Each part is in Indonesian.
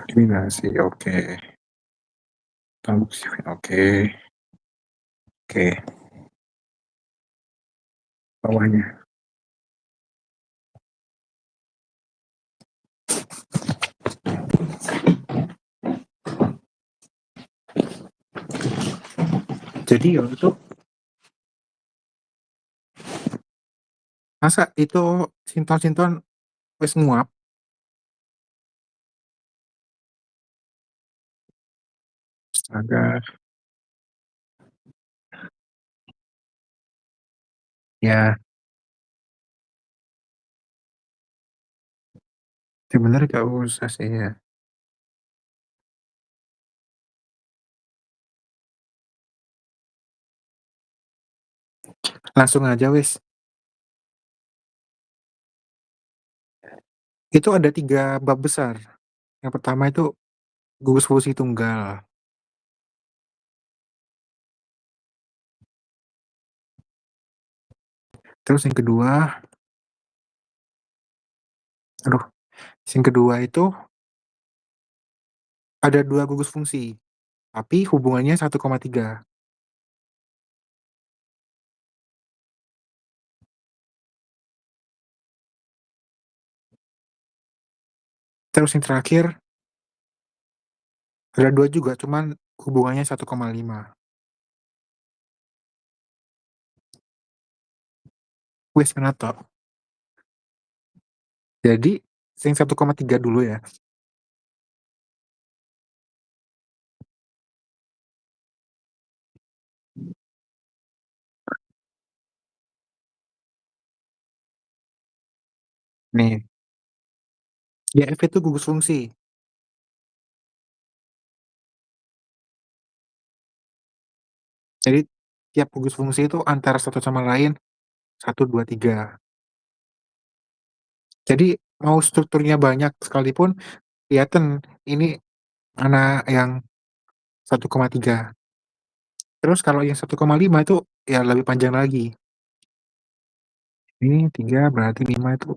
Eliminasi, oke. Traduksi, oke. Oke, bawahnya. Jadi waktu itu masa itu sinton-sinton wis nguap? Astaga, ya sebenarnya gak usah sih ya. Langsung aja wis. Itu ada 3 bab besar. Yang pertama itu gugus fungsi tunggal, terus yang kedua aduh, yang kedua itu ada 2 gugus fungsi, tapi hubungannya 1,3. Terus yang terakhir ada 2 juga, cuman hubungannya 1,5. Wis kena tok. Jadi yang 1,3 dulu ya. Nih, GF itu gugus fungsi. Jadi tiap gugus fungsi itu antara satu sama lain 1, 2, 3. Jadi mau strukturnya banyak sekalipun kelihatan ini mana yang 1,3. Terus kalau yang 1,5 itu ya lebih panjang lagi. Ini 3 berarti 5 itu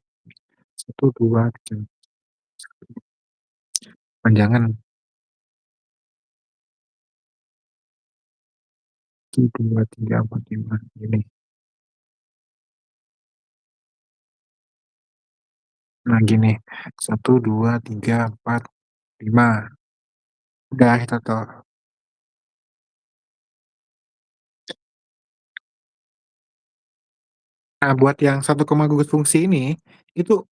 1, 2, 3. Panjangan 1, 2, 3, 4, 5 ini. Nah gini, 1, 2, 3, 4, 5. Udah itu tuh. Nah buat yang 1, gugus fungsi ini, itu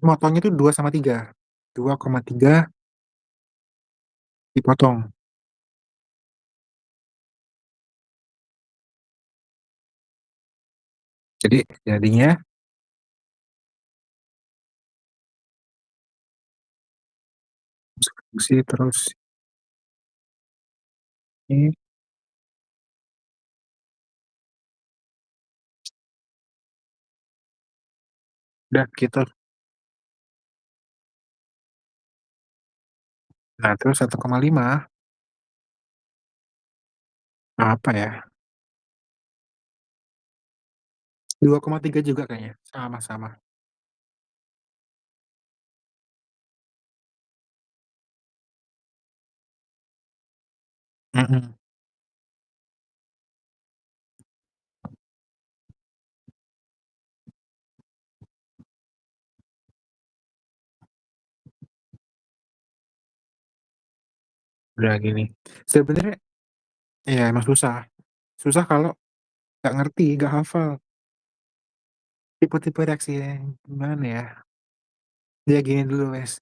motongnya itu 2/3. 2,3 dipotong. Jadi jadinya fungsi terus ini udah gitu. Nah terus 1,5 apa ya, 2,3 juga kayaknya, sama-sama. Mhm, udah gini. Sebenarnya iya emang susah. Susah kalau nggak ngerti, nggak hafal tipe-tipe reaksi yang gimana ya, ya gini dulu wes,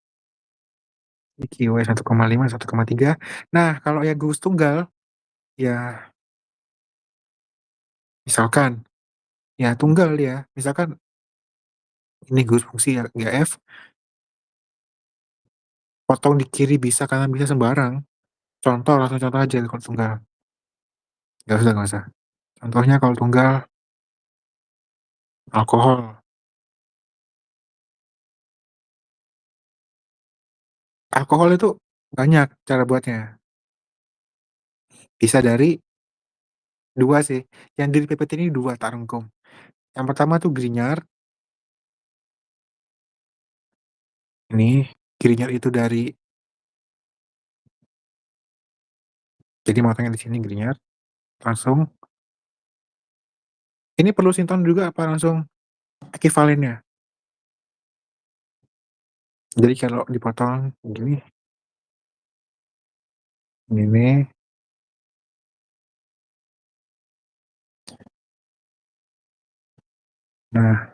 IQ 1,5, 1,3. Nah kalau yang gugus tunggal, ya misalkan, ya tunggal dia, misalkan ini gugus fungsi ya GF, potong di kiri bisa, kanan bisa, sembarang. Contoh, langsung contoh aja kalau tunggal. Nggak usah. Contohnya kalau tunggal, alkohol. Alkohol itu banyak cara buatnya. Bisa dari 2 sih, yang di PPT ini 2 tak rangkum. Yang pertama tuh Grignard, ini Grignard itu dari Jadi motongnya di sini Grignard, langsung ini perlu sinton juga apa langsung ekivalennya? Jadi kalau dipotong gini, ini, nah,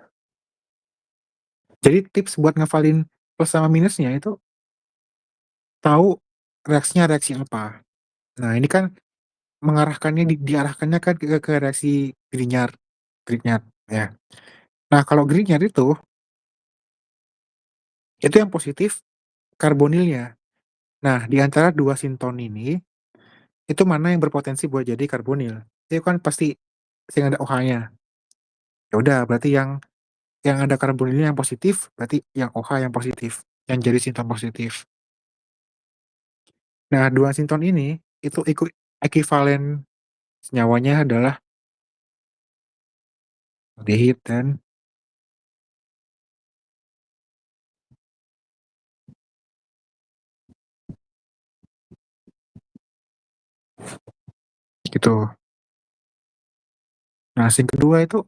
jadi tips buat ngafalin plus sama minusnya itu tahu reaksinya reaksi apa. Nah, ini kan diarahkannya kan ke reaksi Grignard Grignard, ya. Nah, kalau Grignard itu yang positif karbonilnya. Nah, di antara 2 sinton ini, itu mana yang berpotensi buat jadi karbonil? Itu kan pasti yang ada OH-nya. Ya udah berarti yang ada karbonilnya yang positif, berarti yang OH yang positif, yang jadi sinton positif. Nah, 2 sinton ini itu ekivalen senyawanya adalah aldehid dan gitu. Nah, yang kedua itu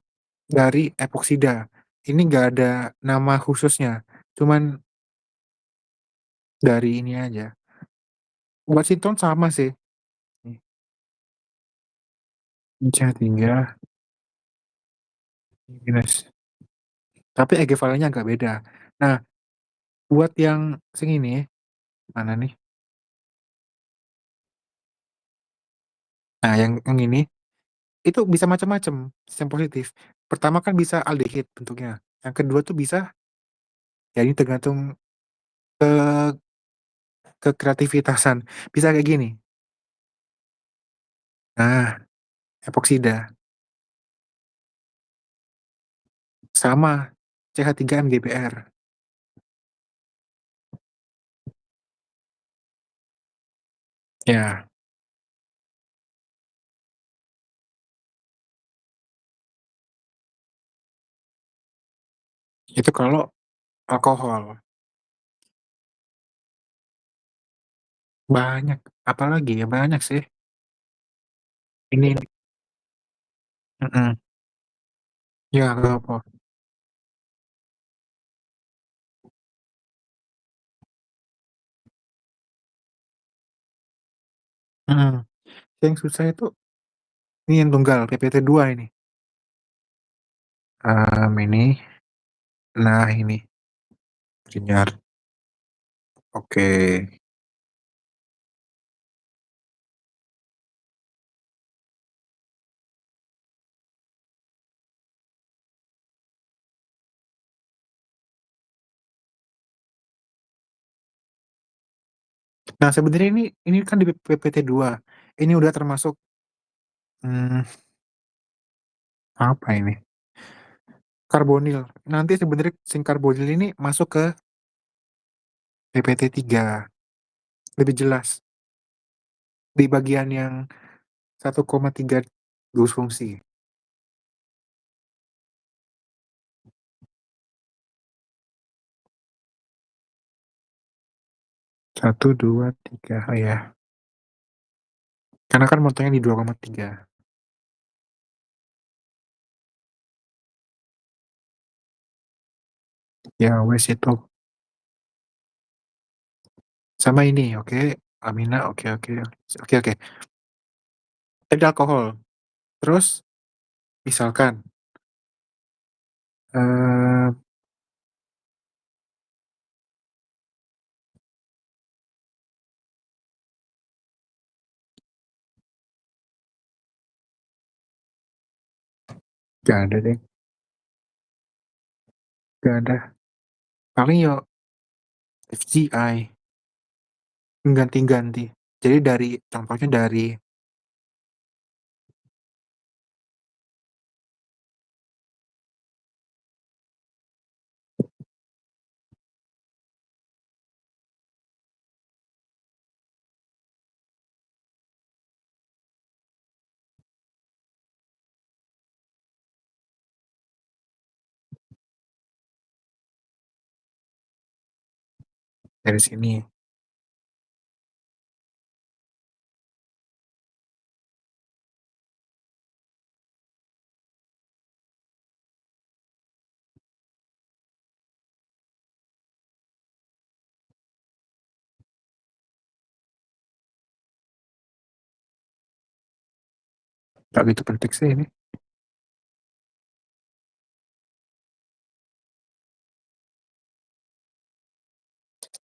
dari epoksida. Ini nggak ada nama khususnya, cuman dari ini aja. Buat sinton sama sih, C3 minus, tapi ekivalennya agak beda. Nah, buat yang sing ini, mana nih? Nah, yang ini, itu bisa macam-macam yang positif. Pertama kan bisa aldehid bentuknya, yang kedua tuh bisa ya ini tergantung ke kekreativitasan, bisa kayak gini. Nah, epoksida, sama CH3 MgBr. Ya, itu kalau alkohol. Banyak, apalagi ya banyak sih. Ini mhm, ya nggak apa, mhm, yang susah itu ini yang tunggal PPT 2 ini. Ini, nah ini, Ginyar, oke. Nah sebenarnya ini kan di PPT 2, ini udah termasuk, mmm, apa ini, karbonil. Nanti sebenarnya sing karbonil ini masuk ke PPT 3, lebih jelas, di bagian yang 1,3 Gauss fungsi. 1, 2, 3, oh ya, karena kan motongnya di 2,3. Ya wes itu. Sama ini, oke, Amina, oke oke. Oke oke. Tadi alkohol, terus misalkan, eee, nggak ada deh, nggak ada. Paling yo FGI, ganti-ganti. Jadi contohnya dari 'dari sini'. nggak gitu penting sih ini.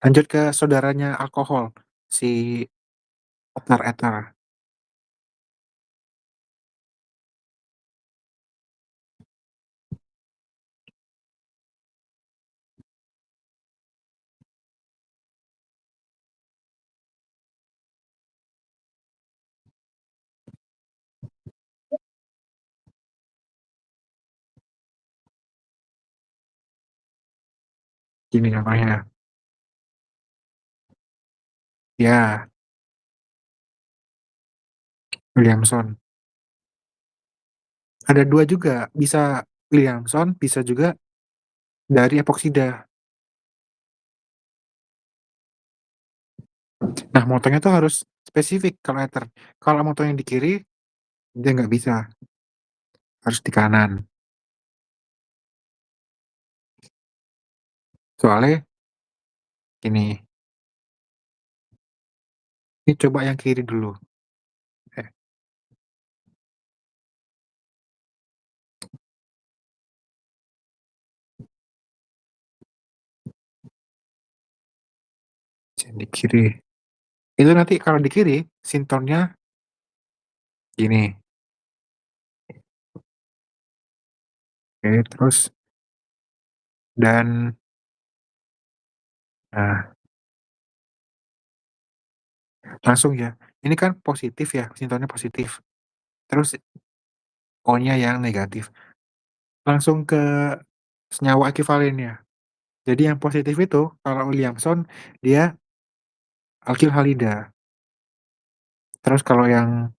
Lanjut ke saudaranya alkohol, si etar-etar. Gini namanya, ya Williamson. Ada 2 juga, bisa Williamson, bisa juga dari epoksida. Nah, motongnya tuh harus spesifik kalau eter. Kalau motongnya di kiri, dia nggak bisa, harus di kanan. Soalnya gini, ini coba yang kiri dulu, eh, yang di kiri. Itu nanti kalau di kiri, sintonnya gini, oke, terus dan nah, langsung ya, ini kan positif ya, sintonnya positif, terus O-nya yang negatif, langsung ke senyawa ekivalennya. Jadi yang positif itu kalau Williamson dia alkil halida, terus kalau yang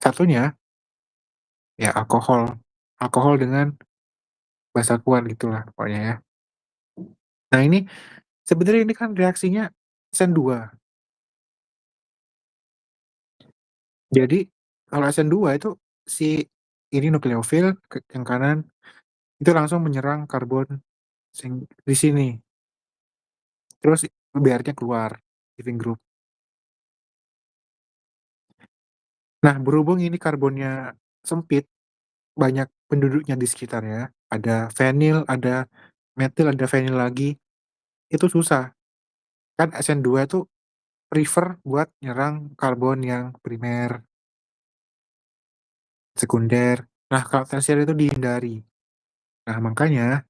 satunya ya alkohol, alkohol dengan basa kuat gitulah pokoknya ya. Nah ini sebenarnya ini kan reaksinya SN2. Jadi kalau SN2 itu si ini nukleofil yang kanan itu langsung menyerang karbon sing di sini, terus BR-nya keluar, leaving group. Nah berhubung ini karbonnya sempit, banyak penduduknya di sekitarnya, ada fenil, ada metil, ada fenil lagi, itu susah. Kan SN2 itu prefer buat nyerang karbon yang primer, sekunder. Nah, kalau tersier itu dihindari. Nah, makanya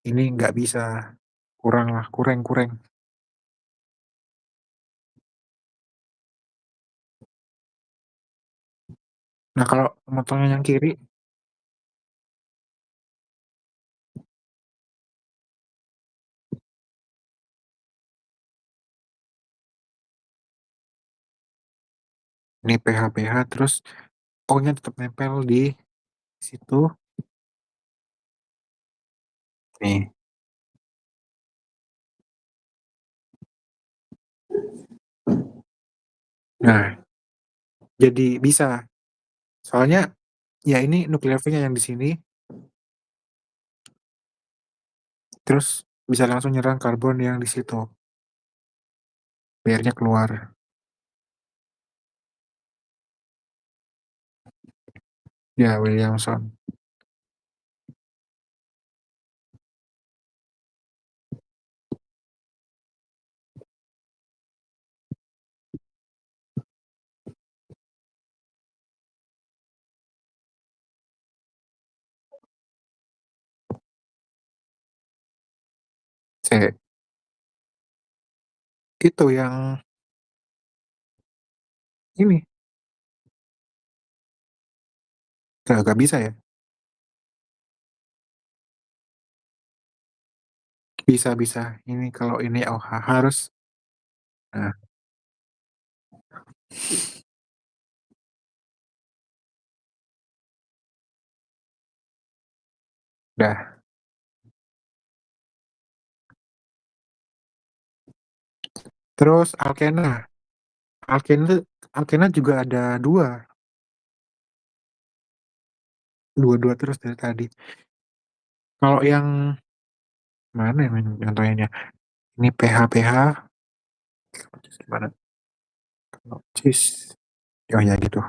ini nggak bisa, kurang lah, kurang kurang. Nah, kalau motongnya yang kiri, ini pH-pH, terus O-nya tetap nempel di situ. Nih. Nah, jadi bisa. Soalnya ya ini nukleofilnya yang di sini, terus bisa langsung nyerang karbon yang di situ. BR-nya keluar. Ya, Williamson. C. Itu yang ini. Gak bisa ya? Bisa bisa. Ini kalau ini OH harus. Nah, udah. Terus alkena. Alkena alkena juga ada dua, dua-dua terus dari tadi. Kalau yang mana yang contohnya? Ini pH pH gimana? Kalau cis, oh ya gitu.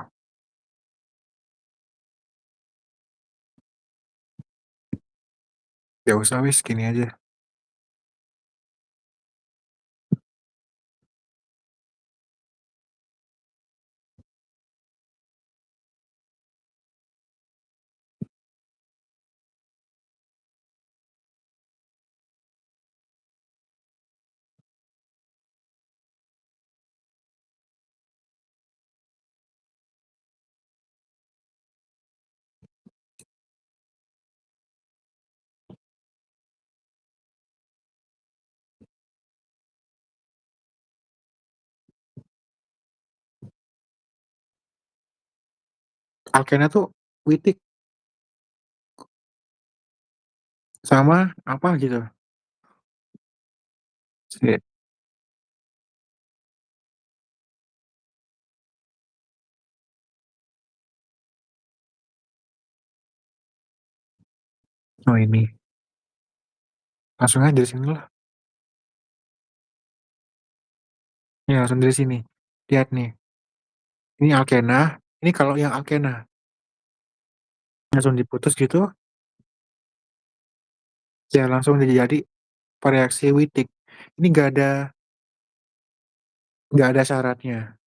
Nggak usah wis, gini aja. Alkena tuh Witik sama apa gitu. Si oh ini, langsung aja dari sinilah. Ya langsung dari sini. Lihat nih, ini alkena, ini kalau yang alkena langsung diputus gitu, ya langsung jadi reaksi Wittig. Ini nggak ada syaratnya.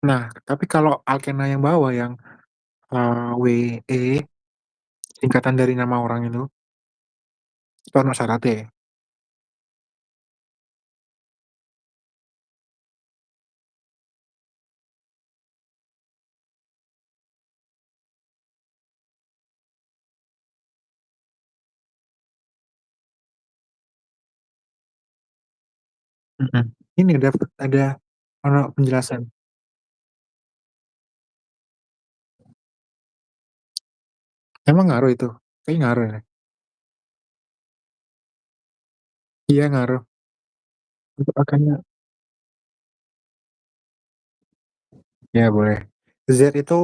Nah, tapi kalau alkena yang bawah yang WE, singkatan dari nama orang itu ono syaratnya. Mhm. Ini ada ono penjelasan. Emang ngaruh itu? Kayaknya ngaruh ya. Iya ngaruh. Untuk alkena, ya boleh. Z itu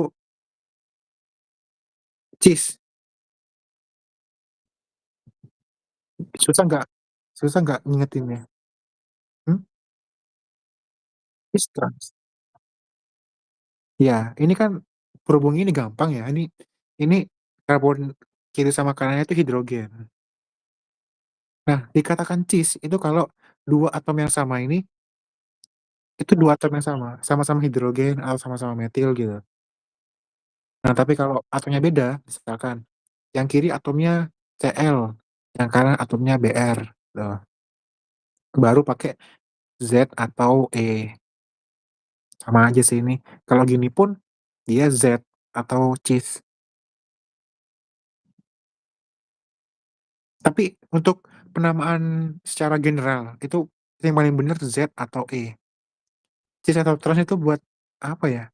cheese. Susah nggak? Susah nggak ngingetinnya? Hmm? Cheese trans. Ya, ini kan berhubung ini gampang ya. Ini karbon kiri sama kanannya itu hidrogen. Nah, dikatakan cheese itu kalau dua atom yang sama ini itu dua atom yang sama, sama-sama hidrogen atau sama-sama metil gitu. Nah, tapi kalau atomnya beda, misalkan yang kiri atomnya Cl, yang kanan atomnya Br, gitu. Baru pakai Z atau E. Sama aja sih ini. Kalau gini pun dia Z atau cheese. Tapi untuk penamaan secara general itu yang paling benar Z atau E. Cheese atau trans itu buat apa ya?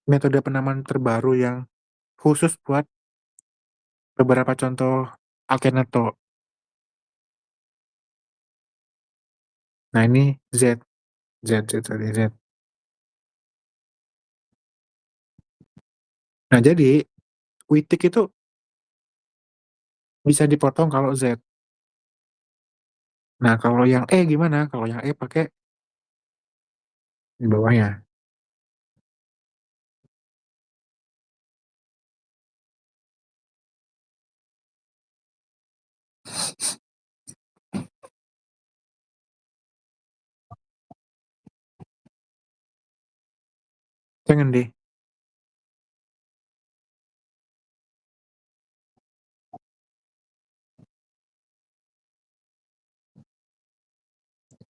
Metode penamaan terbaru yang khusus buat beberapa contoh alkeneto. Nah ini Z, Z tadi Z. Nah jadi Witik itu bisa dipotong kalau Z. Nah kalau yang E gimana? Kalau yang E pakai di bawahnya. Jangan deh.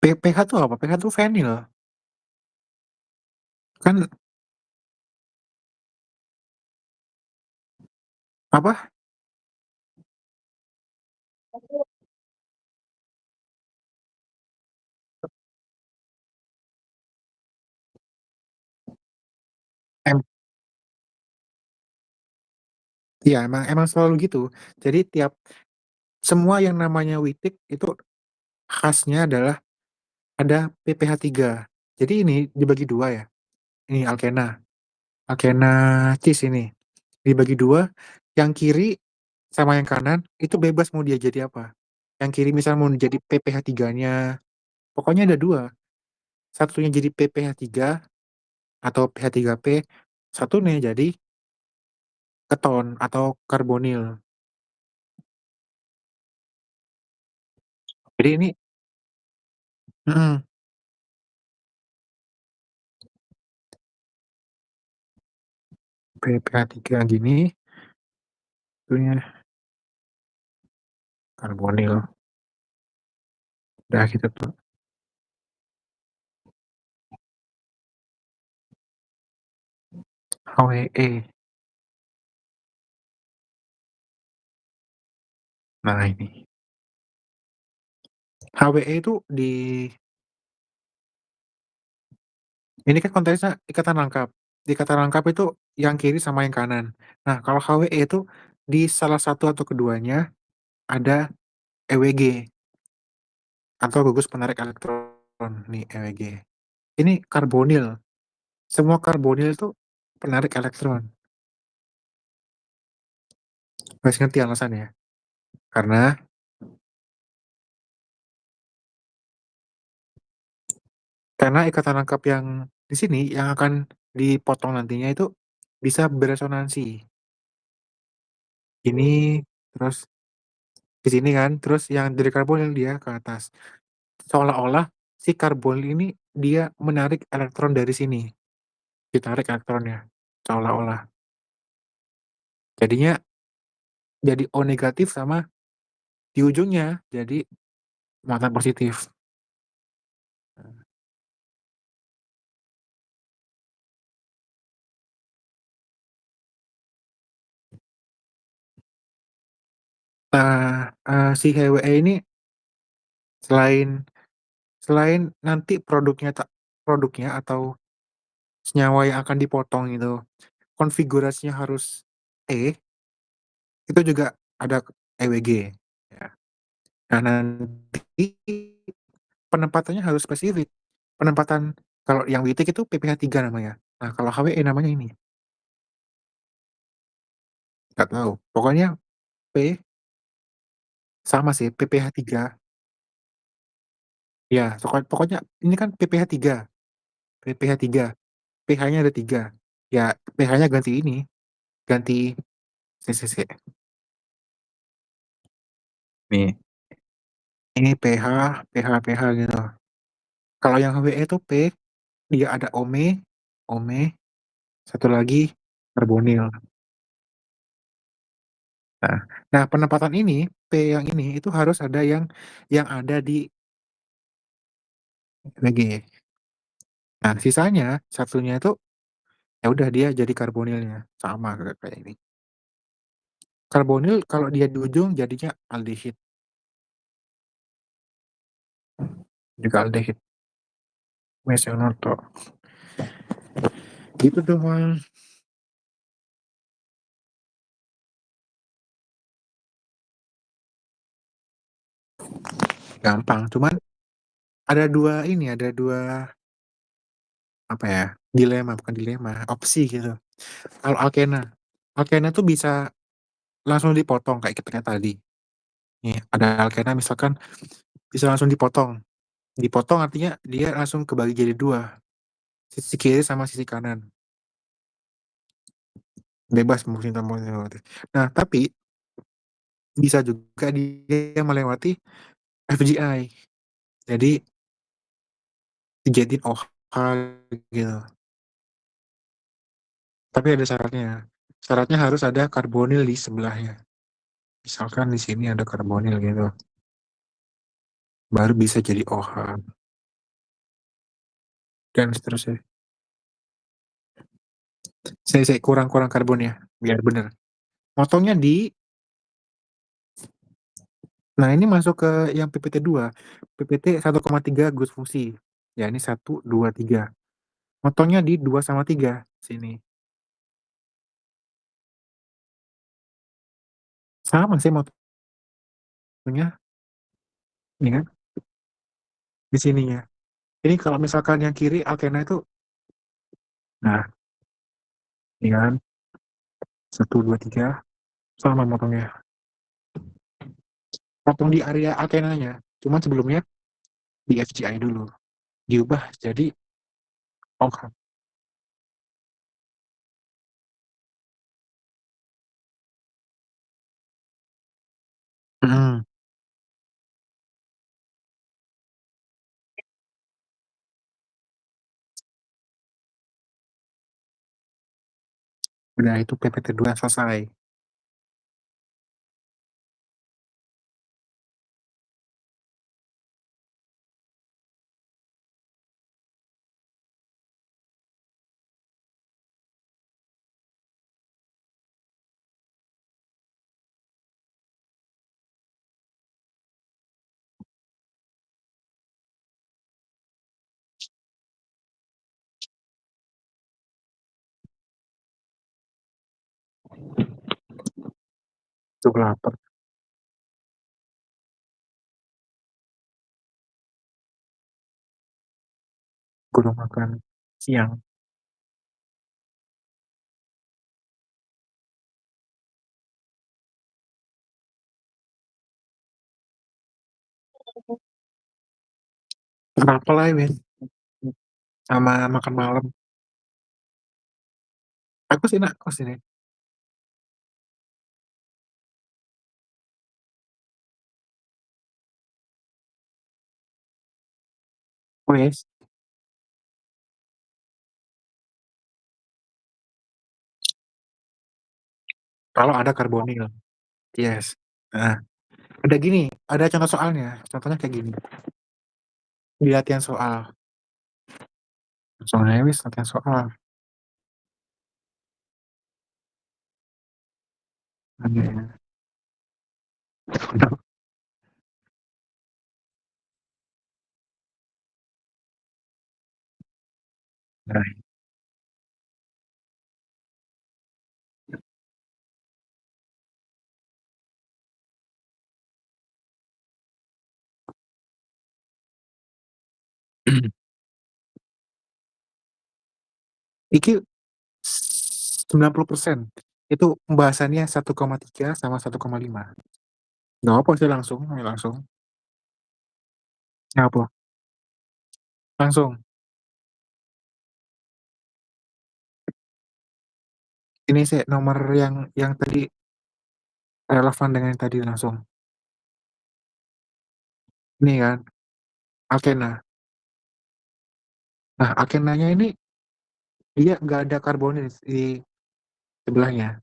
PH tuh apa? PH tuh vinil. Kan apa? Em iya emang selalu gitu. Jadi semua yang namanya Witik itu khasnya adalah ada PPH3. Jadi ini dibagi dua ya. Ini alkena. Alkena cis ini. Dibagi dua. Yang kiri sama yang kanan itu bebas mau dia jadi apa. Yang kiri misal mau jadi PPH3-nya. Pokoknya ada dua. Satunya jadi PPH3 atau PH3P. Satu nih jadi keton atau karbonil. Jadi ini mhm, PPH3 gini, itunya karbonil, udah gitu tuh. HWE, nah HWE itu ini kan konteksnya ikatan rangkap. Di ikatan rangkap itu yang kiri sama yang kanan. Nah, kalau HWE itu di salah satu atau keduanya ada EWG atau gugus penarik elektron nih EWG. Ini karbonil, semua karbonil itu penarik elektron. Masih ngerti alasannya? Karena ikatan rangkap yang di sini yang akan dipotong nantinya itu bisa beresonansi. Ini, terus di sini kan, terus yang dari karbonil dia ke atas. Seolah-olah si karbonil ini dia menarik elektron dari sini, ditarik elektronnya, seolah-olah. Jadinya jadi O negatif sama di ujungnya jadi muatan positif. Nah, si HWE ini selain selain nanti produknya atau senyawa yang akan dipotong itu konfigurasinya harus E, itu juga ada EWG, ya. Nah, nanti penempatannya harus spesifik. Penempatan kalau yang WITIK itu PPH3 namanya. Nah, kalau HWE namanya ini, nggak tahu. Pokoknya P sama sih, PPH3. Ya, pokoknya ini kan PPH3, PPH3, pH-nya ada 3. Ya, pH-nya ganti ini, ganti CCC. Nih, ini pH, pH gitu. Kalau yang HWE itu P, dia ada ome, satu lagi karbonil. Nah nah penempatan ini, P yang ini itu harus ada yang ada di EWG. Nah sisanya, satunya itu ya udah dia jadi karbonilnya, sama kayak ini. Karbonil kalau dia di ujung jadinya aldehid, juga aldehid, mesonoto. Gitu doang, gampang. Cuman ada dua apa ya, bukan dilema, opsi gitu. Kalau alkena, alkena tuh bisa langsung dipotong kayak kita kayak tadi. Nih, ada alkena misalkan bisa langsung dipotong. Dipotong artinya dia langsung kebagi jadi 2, sisi kiri sama sisi kanan, bebas mau melewati. Nah, tapi bisa juga dia melewati FGI. Jadi dijadiin OH gitu. Tapi ada syaratnya. Syaratnya harus ada karbonil di sebelahnya. Misalkan di sini ada karbonil gitu, baru bisa jadi OH dan seterusnya. Saya kurang karbonnya biar bener. Motongnya nah ini masuk ke yang PPT 2. PPT 1,3 Gus fungsi. Ya ini 1, 2, 3. Motongnya di 2 sama 3 sini. Sama sih motongnya, ini kan di sininya. Ini kalau misalkan yang kiri alkena itu, nah ini kan 1, 2, 3 sama motongnya. Potong di area alkenanya. Cuman sebelumnya di FGI dulu. Diubah jadi OH. Mhm, udah itu PPT 2 selesai. Cukup lapar, gua makan siang. Kenapa lah Win, sama makan malam. Aku sih nak kos ini. Wes, kalau ada karbonil, yes. Nah, ada gini, ada contoh soalnya. Contohnya kayak gini. Di latihan soal, soalnya wis latihan soal. Nah, iki 90% itu pembahasannya 1,3 sama 1,5. Nggak apa sih langsung, ya langsung. Nggak apa, langsung. Ini sih nomor yang tadi relevan dengan yang tadi langsung. Ini kan, alkena. Nah, alkenanya ini dia nggak ada karbonil di sebelahnya.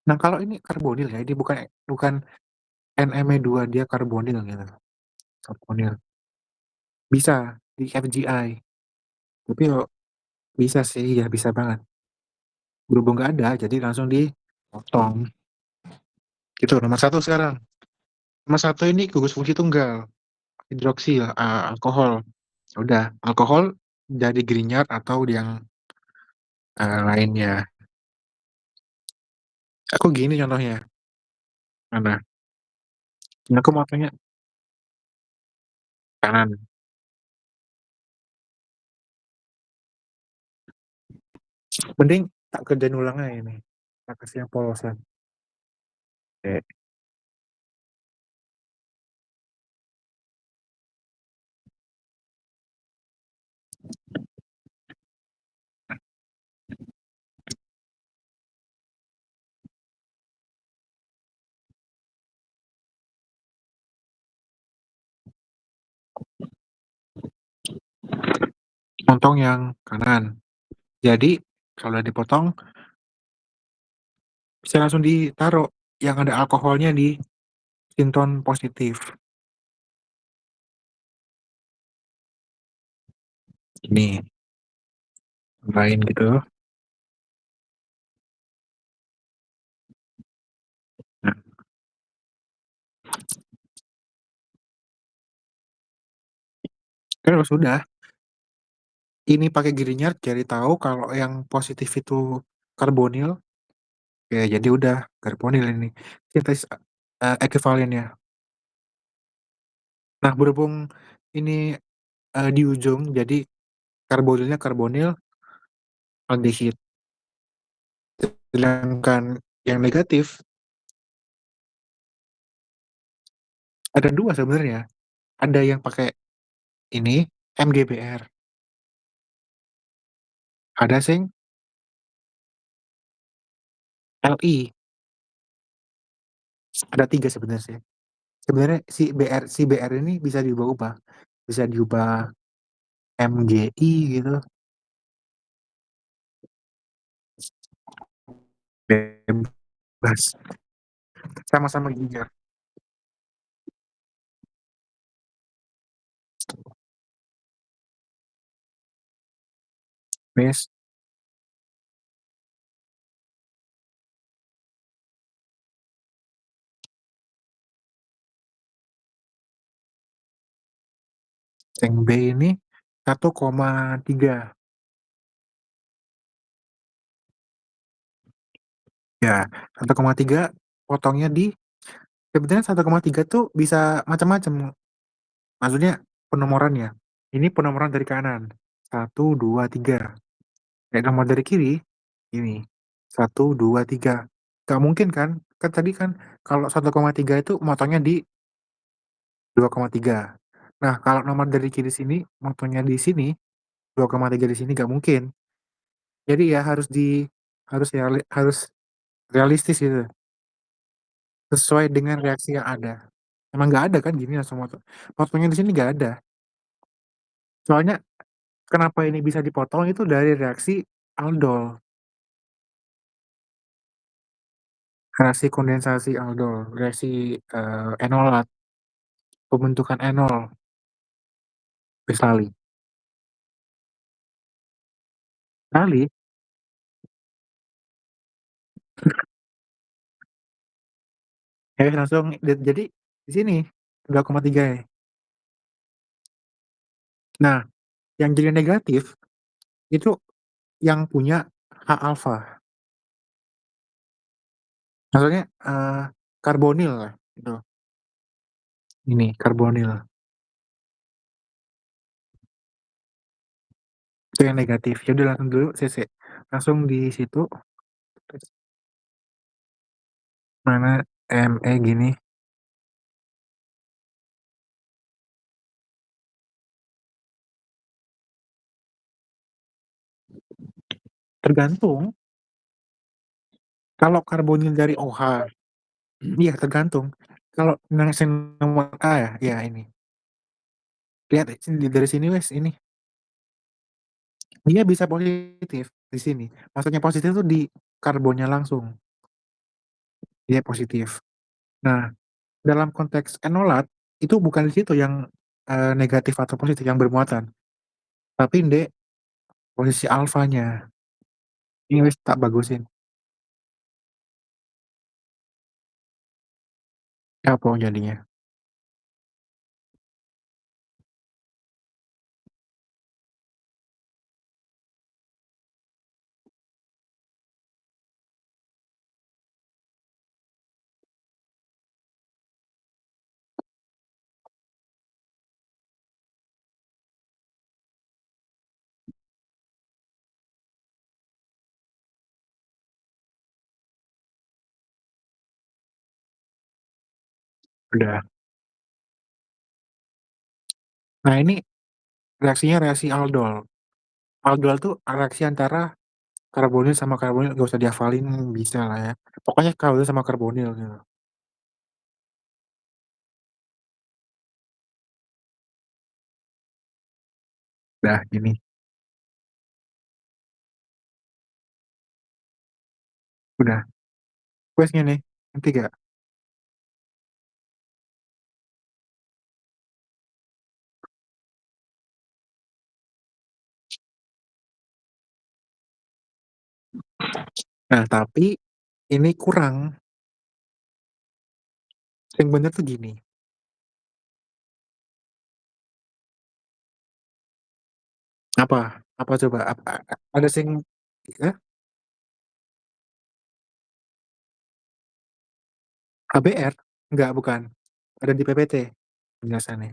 Nah, kalau ini karbonil ya, ini bukan bukan NMe2, dia karbonil gitu. Karbonil. Bisa di FGI. Tapi yo, bisa sih, ya bisa banget. Berhubung nggak ada, jadi langsung dipotong. Gitu, nomor satu sekarang. Nomor satu ini gugus fungsi tunggal. Hidroksil, alkohol. Udah, alkohol jadi Grignard atau yang lainnya. Aku gini contohnya. Mana? Aku mau tanya kanan. Mending tak kerjain ulang aja nih. Tak kasih yang polosan. Oke. Potong yang kanan. Jadi kalau udah dipotong bisa langsung ditaruh yang ada alkoholnya di sinton positif. Ini lain gitu. Nah, kan sudah. Ini pakai Grignard jadi tahu kalau yang positif itu karbonil. Ya, jadi udah karbonil ini. Sintesis ekuivalennya. Nah, berhubung ini di ujung, jadi karbonilnya karbonil aldehid. Sedangkan yang negatif ada dua sebenarnya. Ada yang pakai ini MGBR, ada sing Li. Ada 3 sebenarnya sih. Sebenarnya si BR ini bisa diubah-ubah, bisa diubah MGI gitu, bebas, sama-sama giga. Wes, yang B ini 1,3. Ya, 1,3 potongnya di sebenarnya 1,3 tuh bisa macam-macam, maksudnya penomorannya. Ini penomoran dari kanan, 1, 2, 3. Nek nomor dari kiri, ini, 1, 2, 3. Nggak mungkin kan, kan tadi kan kalau 1,3 itu motongnya di 2,3. Nah, kalau nomor dari kiri sini, motongnya di sini, 2,3 di sini nggak mungkin. Jadi ya harus realistis gitu, sesuai dengan reaksi yang ada. Emang nggak ada kan gini langsung potongnya di sini nggak ada. Soalnya kenapa ini bisa dipotong itu dari reaksi aldol, reaksi kondensasi aldol, reaksi, enolat, pembentukan enol, wis lali. Lali, ya wis langsung jadi di sini 2,3 ya. Nah, yang jadi negatif itu yang punya H alfa, maksudnya, karbonil lah gitu, ini karbonil, itu yang negatif. Ya udah langsung dulu CC, langsung di situ, terus mana ME gini, tergantung kalau karbonil dari OH, iya tergantung. Kalau yang nomor A ya, ya ini, lihat dari sini wes ini, dia bisa positif di sini. Maksudnya positif tuh di karbonnya langsung, dia positif. Nah, dalam konteks enolat, itu bukan di situ yang, negatif atau positif yang bermuatan, tapi di posisi alfanya. Ini wis tak bagusin. Apa jadinya? Udah. Nah, ini reaksinya reaksi aldol. Aldol tuh reaksi antara karbonil sama karbonil, gak usah dihafalin, bisa lah ya. Pokoknya karbonil sama karbonil gitu. Udah, ini. Udah. Wes ngene, ngerti gak? Nah, tapi ini kurang. Yang bener tuh gini. Apa? Apa coba? Ada sing eh, KBR? Enggak, bukan. Ada di PPT penjelasannya.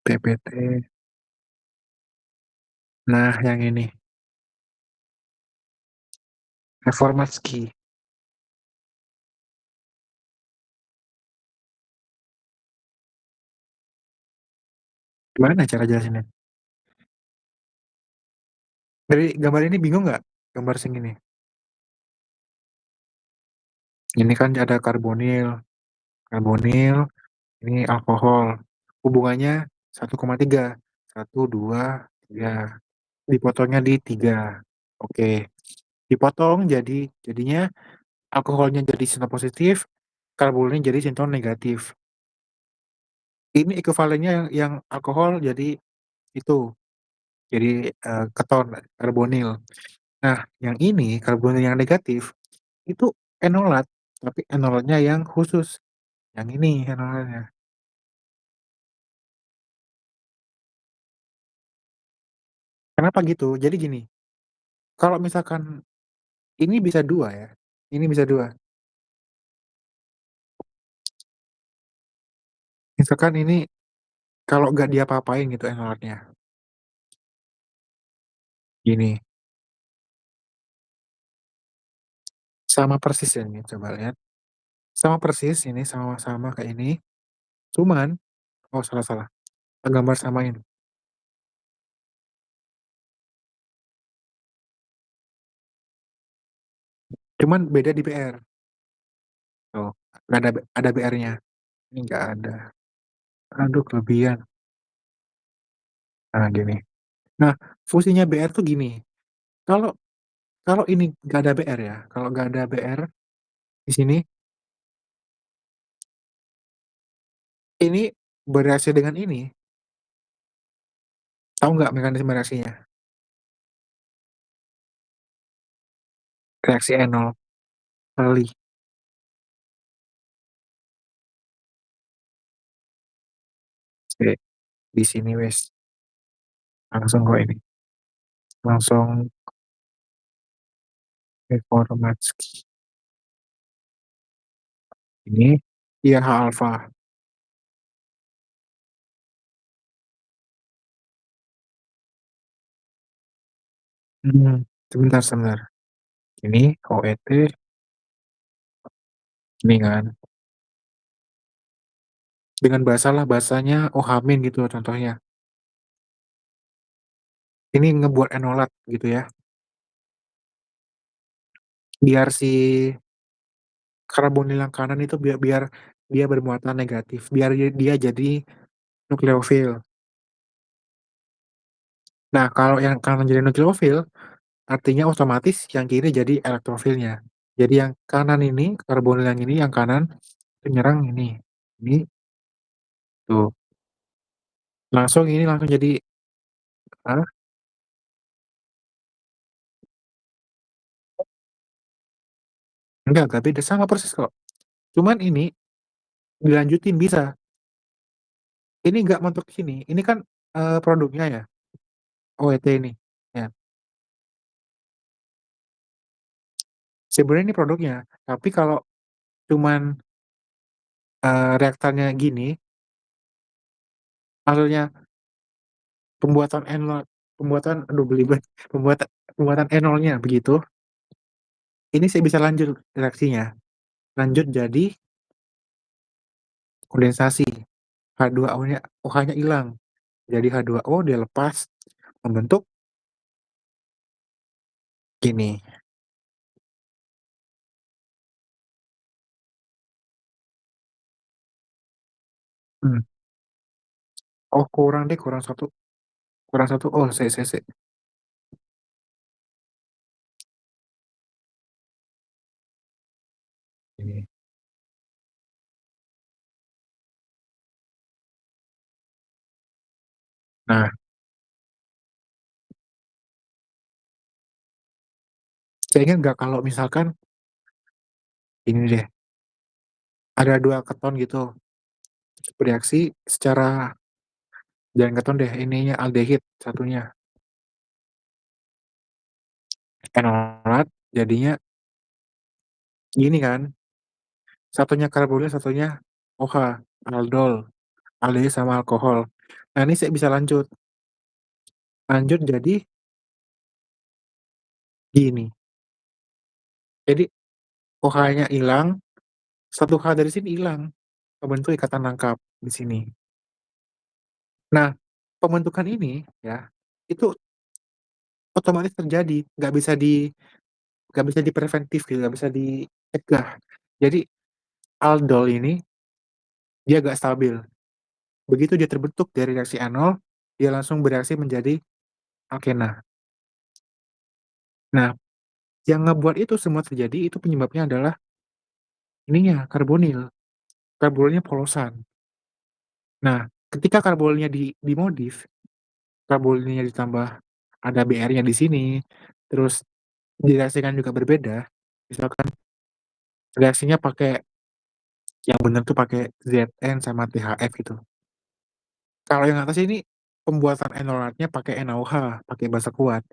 PPT. Nah, yang ini. Reformatski. Gimana cara jelasinnya? Dari gambar ini bingung nggak? Gambar sing ini. Ini kan ada karbonil, karbonil, ini alkohol, hubungannya 1,3, 1, 2, 3, dipotongnya di 3, oke, dipotong jadinya alkoholnya jadi sinton positif, karbonilnya jadi sinton negatif. Ini ekuivalennya yang alkohol jadi itu, jadi, keton, karbonil. Nah, yang ini karbonil yang negatif, itu enolat, tapi enolatnya yang khusus, yang ini enolatnya. Kenapa gitu? Jadi gini, kalau misalkan ini bisa 2 ya, ini bisa 2. Misalkan ini kalau nggak diapa-apain gitu enolatnya, gini, sama persis ya ini coba lihat, sama persis ini, sama-sama kayak ini, cuman oh salah salah, gambar samain, cuman beda di BR, tuh, nggak ada BR-nya, ini nggak ada. Aduh kelebihan. Nah gini, nah fungsinya BR tuh gini, kalau kalau ini nggak ada BR ya, kalau nggak ada BR di sini, ini bereaksi dengan ini, tahu nggak mekanisme reaksinya? Reaksi enol, kali, sik, di sini wis, langsung kok ini, langsung informasi. Ini iya H alfa, sebentar sebentar, ini OET, ini kan, dengan bahasalah bahasanya O-H- gitu contohnya, ini ngebuat enolat gitu ya, biar si karbonil yang kanan itu biar biar dia bermuatan negatif, biar dia jadi nukleofil. Nah, kalau yang kanan jadi nukleofil, artinya otomatis yang kiri jadi elektrofilnya. Jadi yang kanan ini, karbonil yang ini, yang kanan itu nyerang ini. Ini, tuh, langsung ini langsung jadi ah, enggak beda, sama persis kok. Cuman ini dilanjutin bisa, ini nggak mentok sini, ini kan, produknya ya, OET ini, ya. Sebenarnya ini produknya, tapi kalau cuman, reaktannya gini, maksudnya pembuatan enol pembuatan aduh belibet, pembuatan pembuatan enolnya begitu, ini saya bisa lanjut reaksinya, lanjut jadi kondensasi, H2O-nya OH-nya ilang, jadi H2O dia lepas membentuk gini, mmm, oh kurang deh, kurang satu oh sik, ini. Nah, saya ingat nggak kalau misalkan ini deh, ada 2 keton gitu, bereaksi secara jangan keton deh, ininya aldehid satunya, enolat jadinya gini kan, satunya karbonil, satunya OH, aldol, aldehid sama alkohol. Nah ini saya bisa lanjut, lanjut jadi gini, jadi OH-nya ilang, satu H dari sini ilang, kebentuk ikatan lengkap di sini. Nah, pembentukan ini ya, itu otomatis terjadi, nggak bisa dipreventif gitu, nggak bisa dicegah. Jadi aldol ini dia nggak stabil. Begitu dia terbentuk dari reaksi enol, dia langsung bereaksi menjadi alkena. Nah, yang ngebuat itu semua terjadi itu penyebabnya adalah ininya, karbonil. Karbonilnya polosan. Nah, ketika karbonilnya dimodif, karbonilnya ditambah ada Br-nya di sini, terus direaksikan juga berbeda, misalkan reaksinya pakai yang bener tuh pakai Zn sama THF gitu. Kalau yang atas ini pembuatan enolatnya pakai NaOH, pakai basa kuat.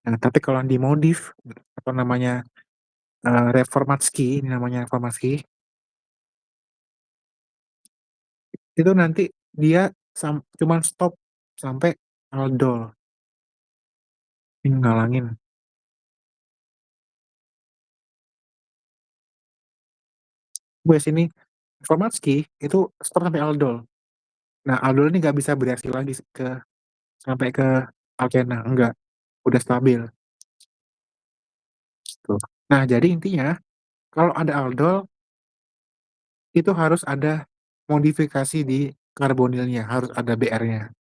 Nah, tapi kalau yang dimodif atau namanya, reformatski, ini namanya reformatski, itu nanti dia cuman stop sampai aldol, ini ngalangin. Wes ini reformatski itu stop sampai aldol. Nah, aldol ini nggak bisa bereaksi lagi sampai ke alkena, enggak, udah stabil, gitu. Nah, jadi intinya kalau ada aldol itu harus ada modifikasi di karbonilnya, harus ada Br-nya,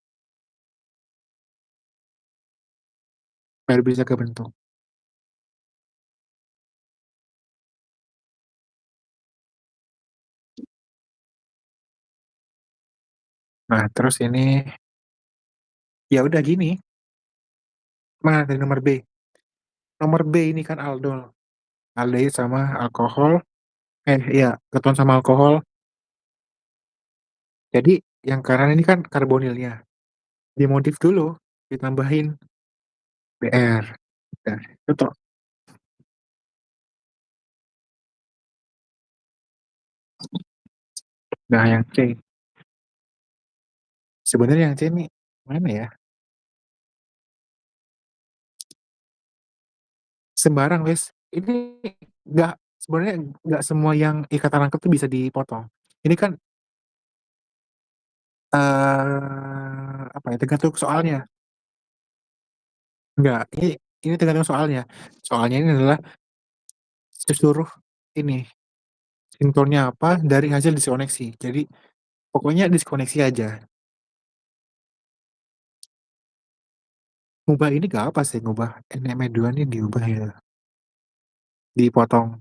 baru bisa kebentuk. Nah, terus ini ya udah gini, mana tadi nomor B? Nomor B ini kan aldol, aldehid sama alkohol, iya, keton sama alkohol. Jadi yang kanan ini kan karbonilnya, dimodif dulu, ditambahin Br, udah, itu toh. Nah, yang C, sebenarnya yang C ini mana ya? Sembarang wes, ini nggak sebenarnya nggak semua yang ikatan rangkap tuh bisa dipotong. Ini kan, apa ya, tergantung soalnya. Enggak, ini tergantung soalnya. Soalnya ini adalah seluruh ini, sinkronnya apa dari hasil diskoneksi. Jadi pokoknya diskoneksi aja. Ngubah ini gak apa sih, ngubah NME2 ini diubah ya, dipotong.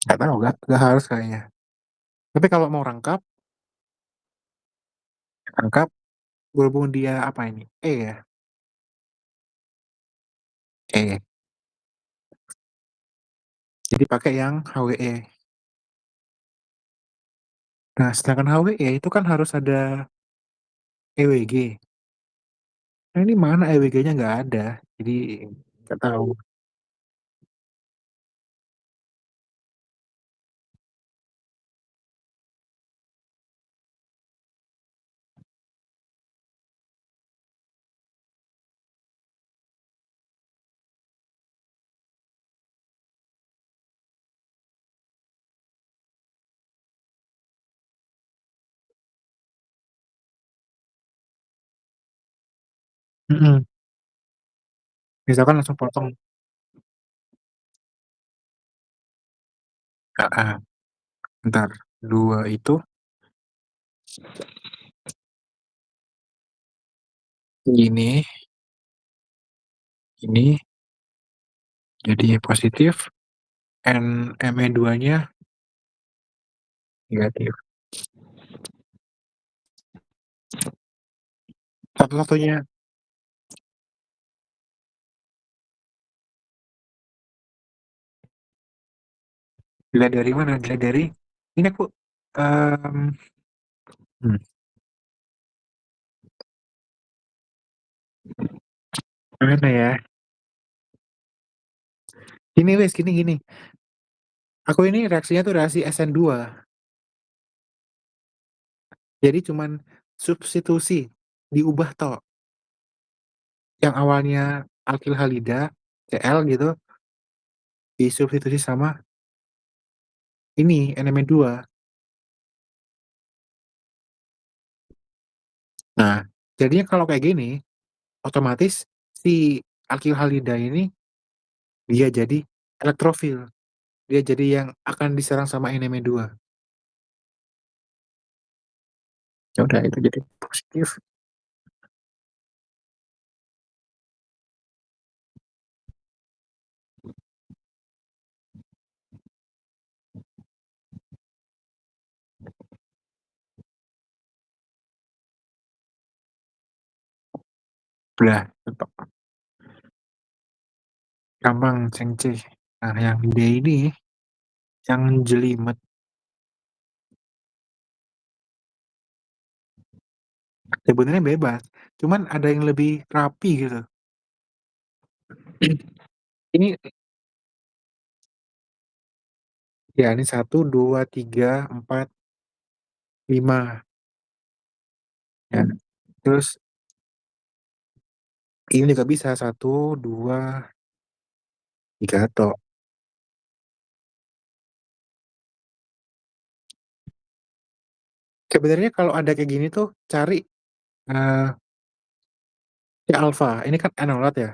Nggak tahu, nggak harus kayaknya. Tapi kalau mau rangkap berhubung dia apa ini, ya, E. Jadi pakai yang HWE. Nah, sedangkan HWE itu kan harus ada EWG. Nah, ini mana EWG-nya nggak ada. Jadi nggak tahu. Mhm. Misalkan langsung potong. Heeh. Bentar, 2 itu ini, ini jadi positif, NME2-nya negatif. Satu-satunya dilihat dari mana? Dilihat dari ini aku, mmm, hmm, gimana ya? Gini wes, gini gini, aku ini reaksinya tuh reaksi SN2, jadi cuman substitusi, diubah tok. Yang awalnya alkil halida, Cl gitu, disubstitusi sama ini, NME2. Nah, jadinya kalau kayak gini, otomatis si alkilhalida ini dia jadi elektrofil, dia jadi yang akan diserang sama NME2. Ya udah itu jadi positif. Udah, tetep gampang cengceh. Nah yang D ini, yang jelimet, sebenarnya bebas, cuman ada yang lebih rapi gitu. Ini ya ini 1, 2, 3, 4, 5 ya. Terus ini juga bisa 1, 2, 3 tok. Sebenarnya kalau ada kayak gini tuh cari, eee, C alpha, ini kan enolat ya,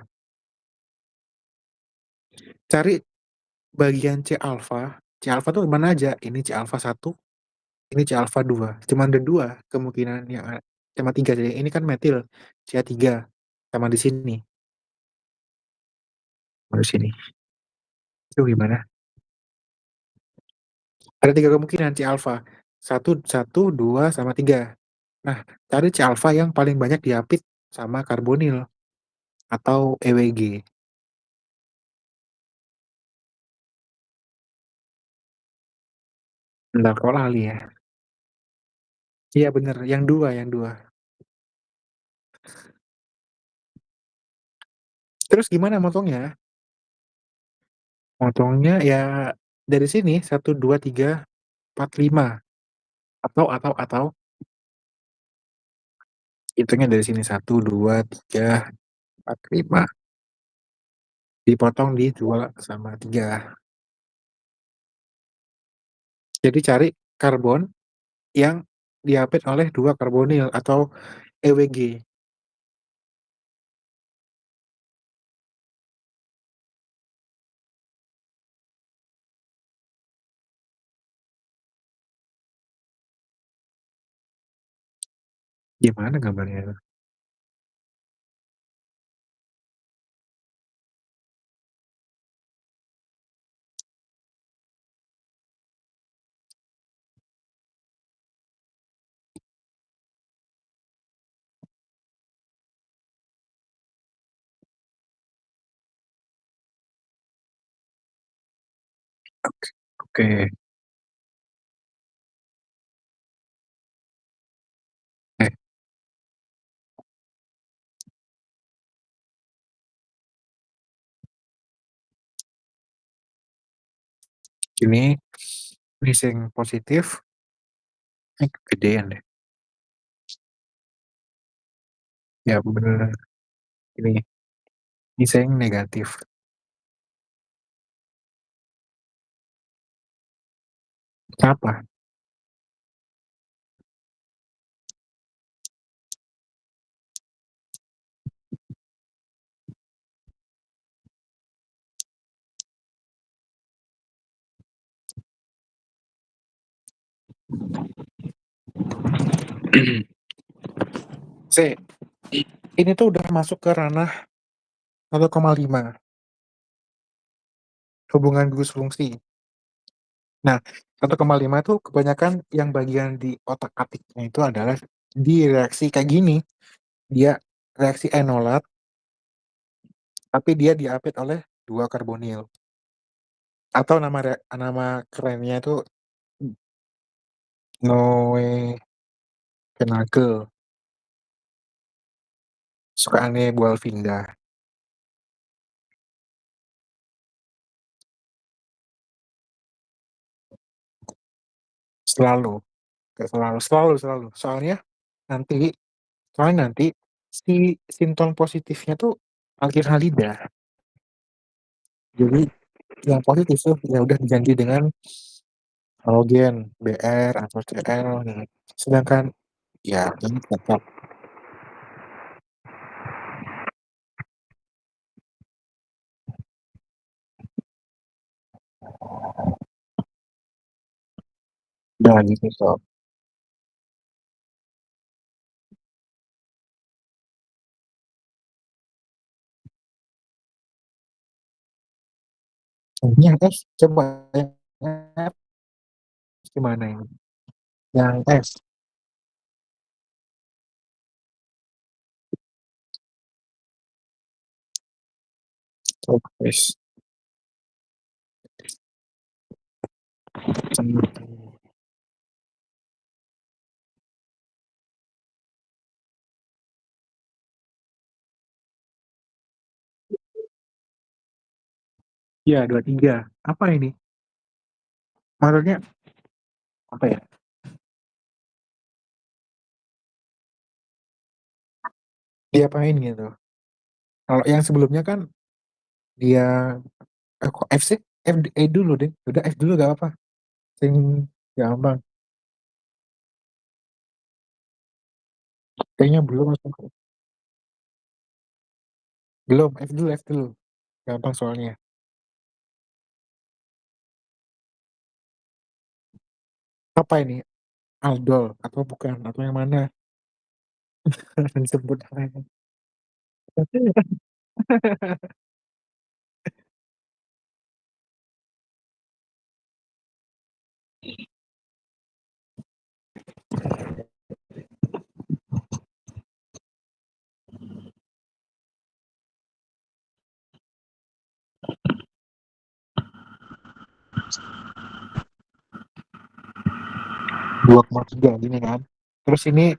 cari bagian C alpha tuh mana aja, ini C alpha 1, ini C alpha 2, cuman ada 2 kemungkinan yang sama 3 sih, ini kan metil, CH3 sama di sini, sama di sini. Itu gimana? Ada 3 kemungkinan C alpha, 1, 1, 2, sama 3. Nah, cari C alpha yang paling banyak diapit sama karbonil atau EWG. Bentar kok lali ya? Iya bener, yang 2. Terus gimana motongnya? Motongnya ya dari sini 1, 2, 3, 4, 5 atau hitungnya dari sini 1, 2, 3, 4, 5 dipotong di 2 sama 3. Jadi cari karbon yang diapit oleh 2 karbonil atau EWG. Gimana gambarnya itu? Oke oke. Eh, ini missing positif, kegedean deh. Ya bener, ini missing negatif. Apa? C, ini tuh udah masuk ke ranah 1,5 hubungan gugus fungsi. Nah, 1,5 itu kebanyakan yang bagian di otak-atiknya itu adalah di reaksi kayak gini, dia reaksi enolat, tapi dia diapit oleh 2 karbonil atau nama kerennya itu Noe-Kenagel, kesukaannya Bualfinda. Selalu, nggak selalu selalu selalu, nanti soalnya nanti si sinton positifnya tuh alkilhalida. Jadi yang positif tuh ya udah diganti dengan halogen, Br atau Cl, gitu. Sedangkan ya ini tetap Udah gitu Sob. Ini yang es, coba yang es gimana ini? Yang es, coba es. Iya, 23. Apa ini? Maksudnya apa ya? Diapain gitu? Kalau yang sebelumnya kan dia kok F sih? E dulu deh. Udah F dulu gak apa-apa. Sing gampang. Kayaknya belum langsung. Belum, F dulu, F dulu. Gampang soalnya. Apa ini? Aldol atau bukan? Atau yang mana? Disebut namanya. 2,3 gini kan. Terus ini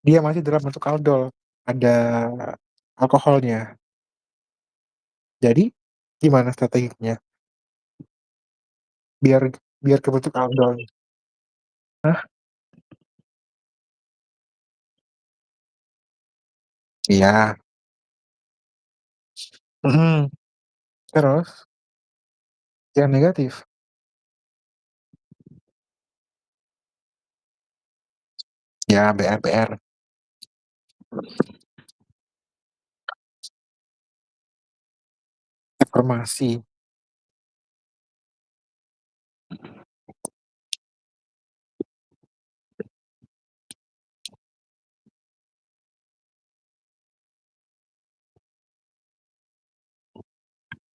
dia masih dalam bentuk aldol. Ada alkoholnya. Jadi gimana strateginya? Biar biar kebentuk aldol. Hah? Iya. Mm-mm. Terus yang negatif. Ya, BR. Informasi.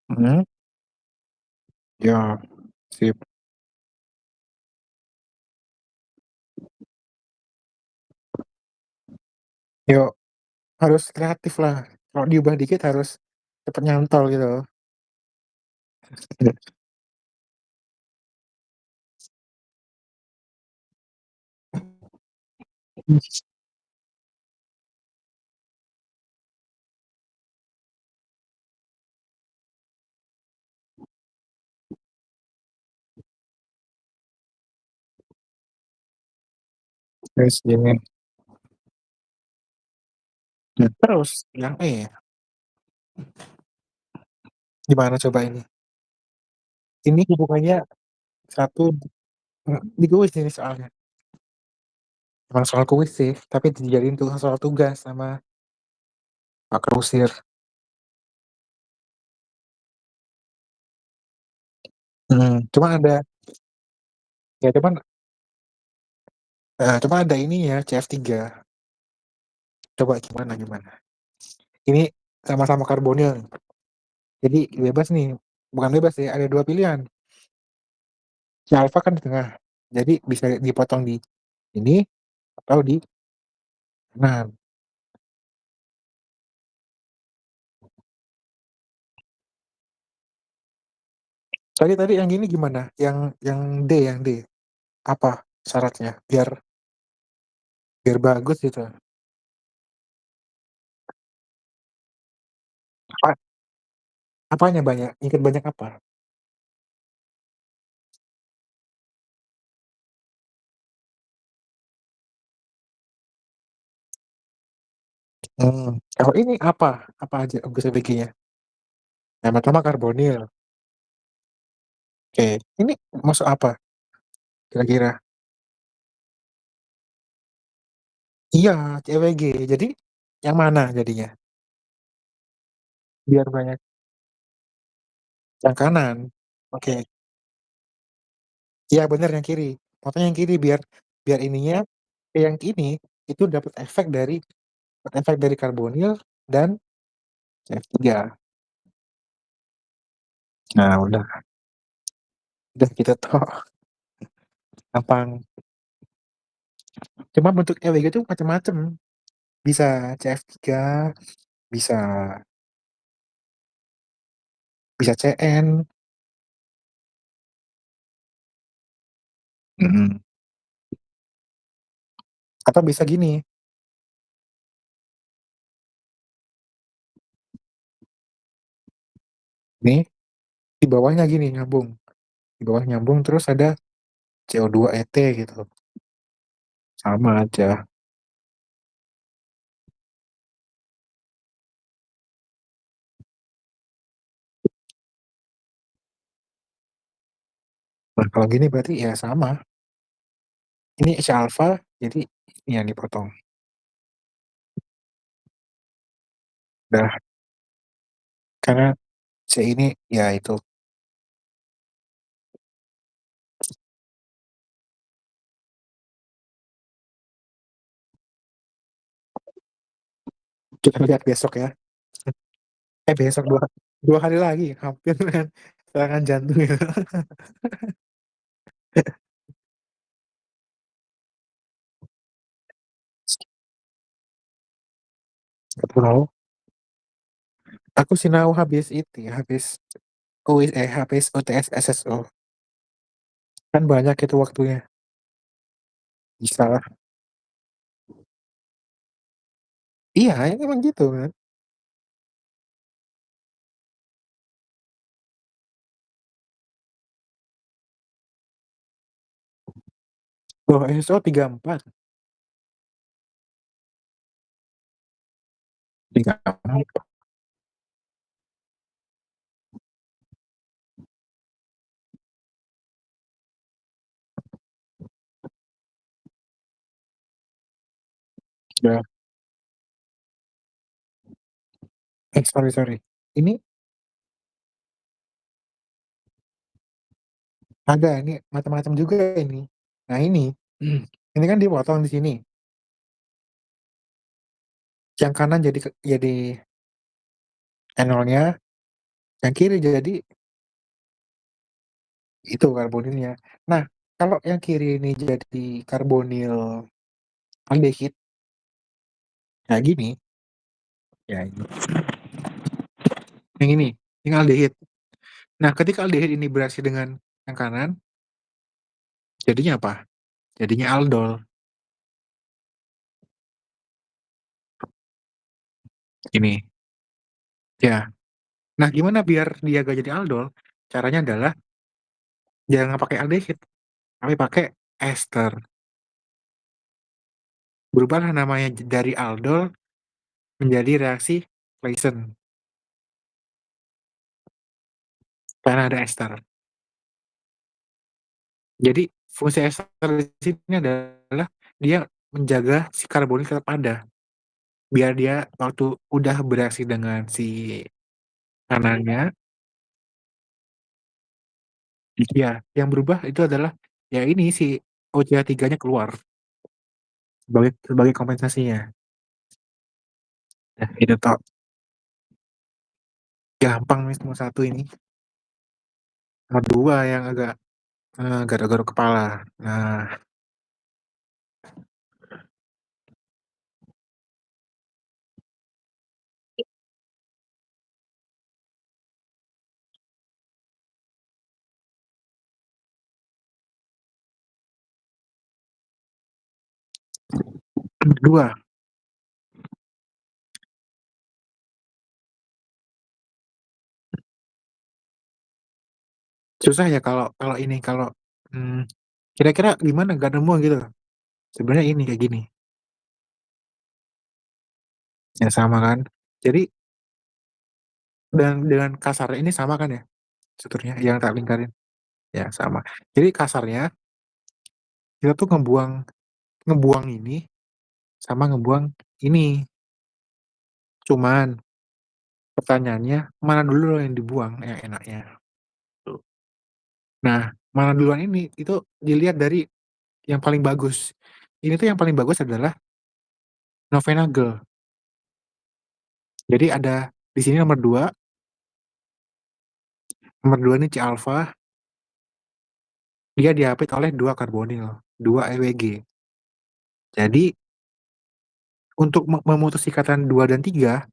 Hmm. Ya, sip. Yuk, harus kreatif lah. Kalau diubah dikit harus cepet nyantol gitu. Terus gini. Nah, terus yang E, gimana coba ini? Ini hubungannya satu di kuis ini soalnya. Emang soal kuis sih, tapi dijadiin tuh soal tugas sama Pak Kusir. Cuma ada ya cuma ada ini ya CF3. Coba gimana? Ini sama-sama karbonil. Jadi bebas nih. Bukan bebas ya, ada dua pilihan. Si alfa kan di tengah. Jadi bisa dipotong di ini atau di kanan. Tadi yang gini gimana? Yang D. Apa syaratnya? Biar bagus gitu. Apa, apanya banyak? Ikut banyak apa? Kalau ini apa? Apa aja OGCVG-nya? Yang pertama karbonil. Oke, ini masuk apa kira-kira? Iya, CVG. Jadi yang mana jadinya? Biar banyak. Yang kanan. Oke. Iya bener yang kiri. potong yang kiri biar biar ininya yang ini, itu dapat efek dari karbonil dan CH3. Nah udah gitu toh, gampang. Cuma bentuk EWG itu macam-macam, bisa CF3, bisa bisa CN, mhm, atau bisa gini, nih di bawahnya gini nyambung, di bawah nyambung terus ada CO2 ET gitu, sama aja. Nah kalau gini berarti ya sama, ini C alfa jadi ini yang dipotong. Udah, karena C ini ya itu, kita lihat besok ya. Besok 2 hari lagi, hampir kan serangan jantung itu. Nggak tahu, aku sinau habis itu ya, habis UTS SSO, kan banyak itu waktunya, bisalah. Iya, ya emang gitu kan. Loh SSO 34? 34 udah, sorry sorry, ini ada, ini macam-macam juga ini. Nah ini, ini kan dipotong di sini, yang kanan jadi enolnya, yang kiri jadi itu karbonilnya. Nah, kalau yang kiri ini jadi karbonil aldehid, kayak gini, ya ini, yang ini, yang aldehid. Nah, ketika aldehid ini bereaksi dengan yang kanan, jadinya apa? Jadinya aldol, ini, ya. Nah, gimana biar dia gak jadi aldol? Caranya adalah jangan pakai aldehid, tapi pakai ester. Berubahlah namanya dari aldol menjadi reaksi Claisen, karena ada ester. Jadi fungsi ester di sini adalah dia menjaga si karbonil tetap ada, biar dia waktu udah bereaksi dengan si kanannya, ya yang berubah itu adalah ya ini si OCH3-nya keluar sebagai kompensasinya. Nah, itu toh gampang nih semua satu ini. Sama 2 yang agak, garuk-garuk kepala. Nah, 2 susah ya kalau kalau ini, kalau, mmm, kira-kira gimana nggak nemu gitu. Sebenarnya ini kayak gini, ya sama kan. Jadi dengan kasarnya ini sama kan ya, strukturnya yang tak lingkarin? Ya sama. Jadi kasarnya kita tuh ngebuang ngebuang ini sama ngebuang ini, cuman pertanyaannya mana dulu yang dibuang yang enaknya, tuh. Nah, mana duluan ini itu dilihat dari yang paling bagus. Ini tuh yang paling bagus adalah Novena Girl. Jadi ada di sini nomor 2 nih C-alpha, dia diapit oleh 2 karbonil, 2 EWG. Jadi untuk memutus ikatan 2 dan 3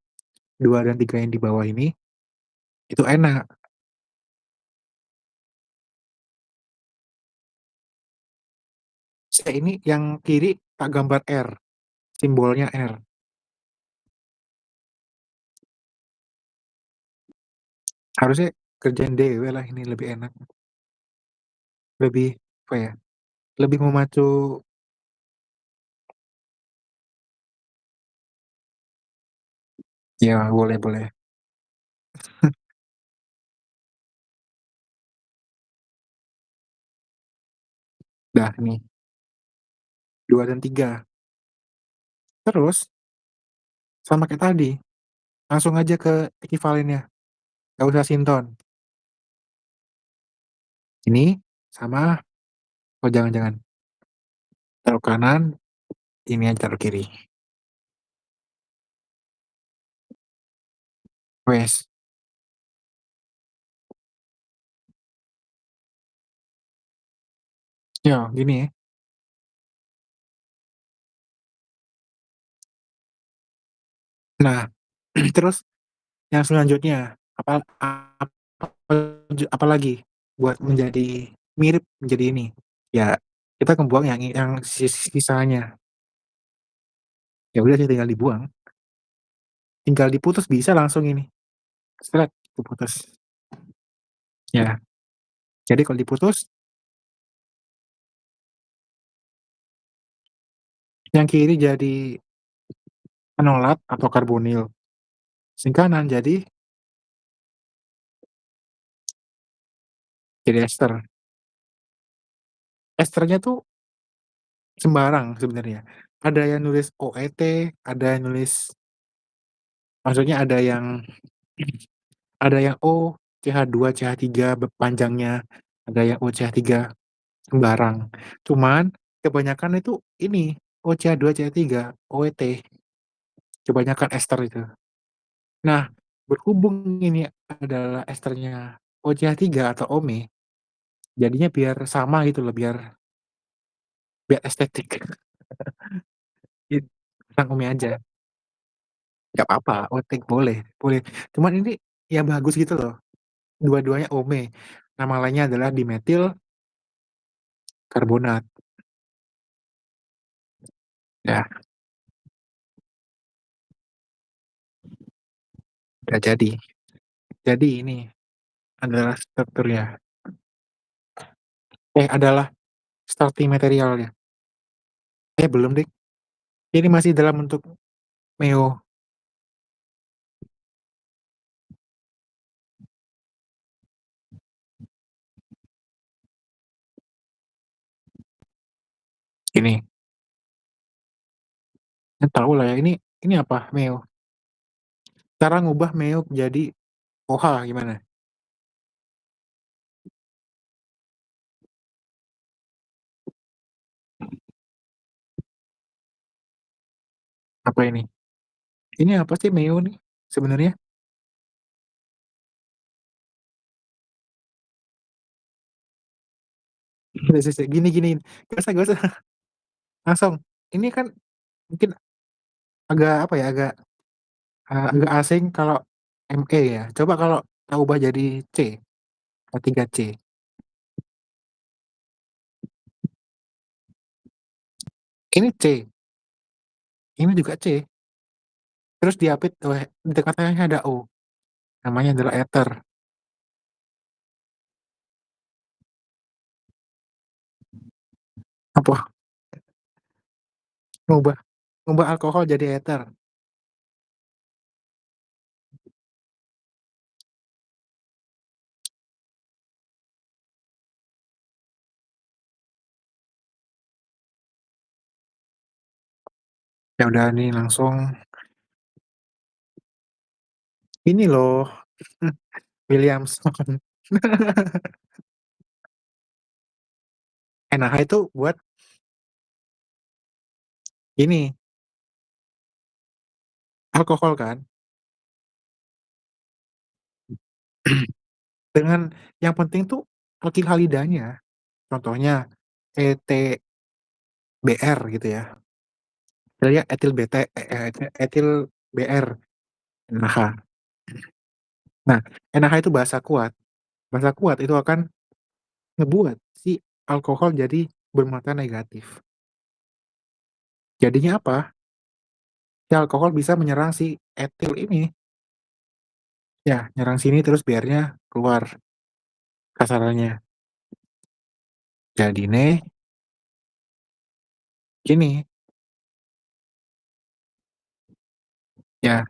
yang di bawah ini, itu enak. Ini yang kiri tak gambar R, simbolnya R. Harusnya kerjain dewe lah ini lebih enak, lebih, apa ya, lebih memacu. Ya, boleh boleh. Dah nih, 2 dan 3. Terus sama kayak tadi, langsung aja ke ekivalennya, nggak usah sinton. Ini sama, oh jangan-jangan, taruh kanan, ini aja taruh kiri. Wes. Ya gini ya. Nah, terus yang selanjutnya, apalagi buat menjadi mirip menjadi ini, ya kita ngebuang yang sisanya. Ya udah sih tinggal dibuang, tinggal diputus bisa langsung ini, sret, diputus. Ya, jadi kalau diputus, yang kiri jadi anolat atau karbonil, yang kanan jadi ester. Esternya tuh sembarang sebenarnya. Ada yang nulis OET, ada yang nulis, maksudnya ada yang O, CH2, CH3 panjangnya, ada yang O, CH3, sembarang. Cuman kebanyakan itu ini OCH2, CH3, OET, kebanyakan ester itu. Nah, berhubung ini adalah esternya OCH3 atau Ome, jadinya biar sama gitu loh, biar biar estetik. Tentang Ome aja. Nggak apa-apa, OT boleh boleh. Cuman ini ya bagus gitu loh, dua-duanya Ome. Nama lainnya adalah dimetil karbonat. Ya, udah jadi. Jadi ini adalah strukturnya. Adalah starting materialnya. Belum deh. Ini masih dalam bentuk Meo. Ini. Tahu lah ya, ini apa? Meo. Cara ngubah Meo jadi OH gimana? Apa ini? Ini apa sih Meo nih sebenarnya? Gini gini. Gak usah. Langsung. Ini kan mungkin agak apa ya, agak asing kalau ME ya. Coba kalau kita ubah jadi C, K3C. Ini C, ini juga C. Terus diapit, di tengah-tengahnya ada O. Namanya adalah ether. Apa? Ngubah ngubah alkohol jadi ether. Ya udah nih langsung ini loh, Williamson. NaH itu buat Ini, alkohol kan, dengan yang penting tuh alkyl halidanya, contohnya ETBR gitu ya, misalnya etil BT etil BR, NaH. Nah, NaH itu basa kuat itu akan ngebuat si alkohol jadi bermuatan negatif. Jadinya apa, si alkohol bisa menyerang si etil ini, ya nyerang sini terus BR-nya keluar kasarannya. Jadine gini, ya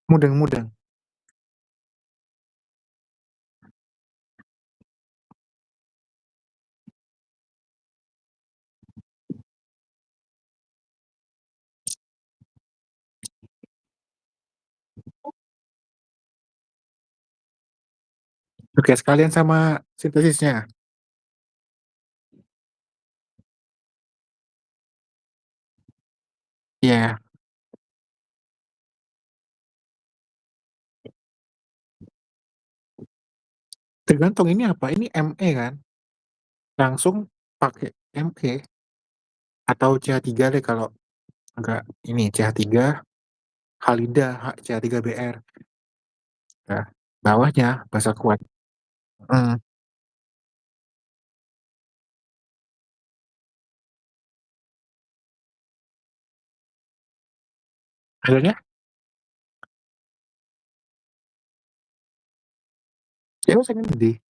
mudeng-mudeng. Oke, sekalian sama sintesisnya. Iya, tergantung ini apa, ini Me kan, langsung pakai Me atau CH3 deh kalau enggak ini CH3 halida CH3BR. Nah, bawahnya basa kuat. Mhm, hasilnya ya udah gede,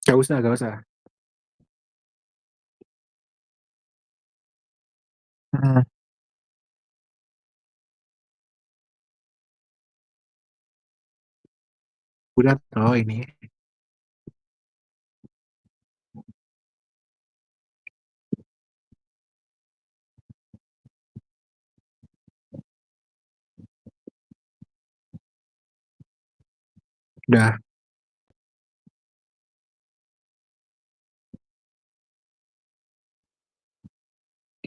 nggak usah. Mhm, udah oh ini, udah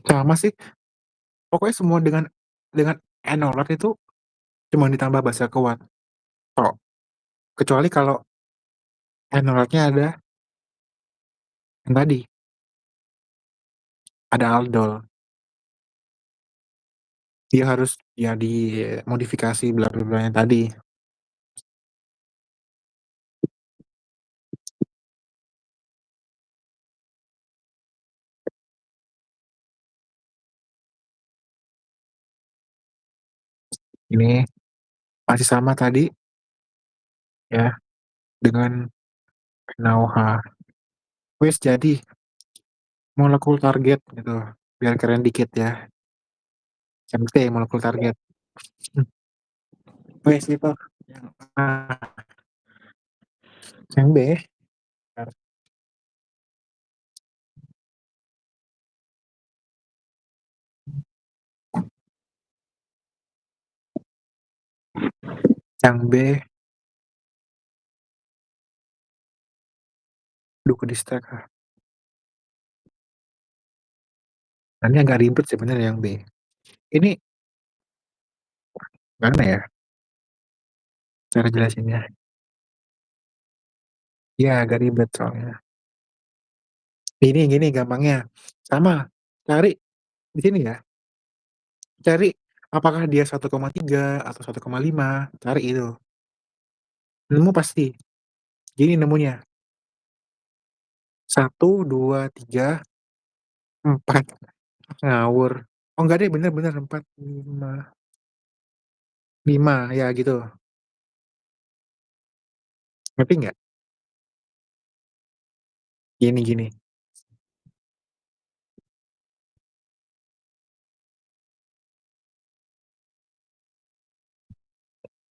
sama sih, pokoknya semua dengan enolat itu cuma ditambah basa kuat tok, kecuali kalau enolatnya ada yang tadi, ada aldol, dia harus ya dimodifikasi bla bla bla yang tadi. Ini masih sama tadi ya, dengan NaOH. Wes jadi molekul target gitu, biar keren dikit ya. Yang penting molekul target. Wes itu yang A, yang B, yang B, aduh ke distract ah. Nah, ini agak ribet sebenarnya yang B. Ini gimana ya cara jelasinnya? Iya agak ribet soalnya. Ini gini gampangnya. Sama, cari di sini ya, cari apakah dia 1,3 atau 1,5, cari itu. Nemu pasti. Gini nemunya. 1, 2, 3, 4. Ngawur. Oh enggak deh, bener bener 4, 5, 5 ya gitu. Ngerti nggak? Gini gini.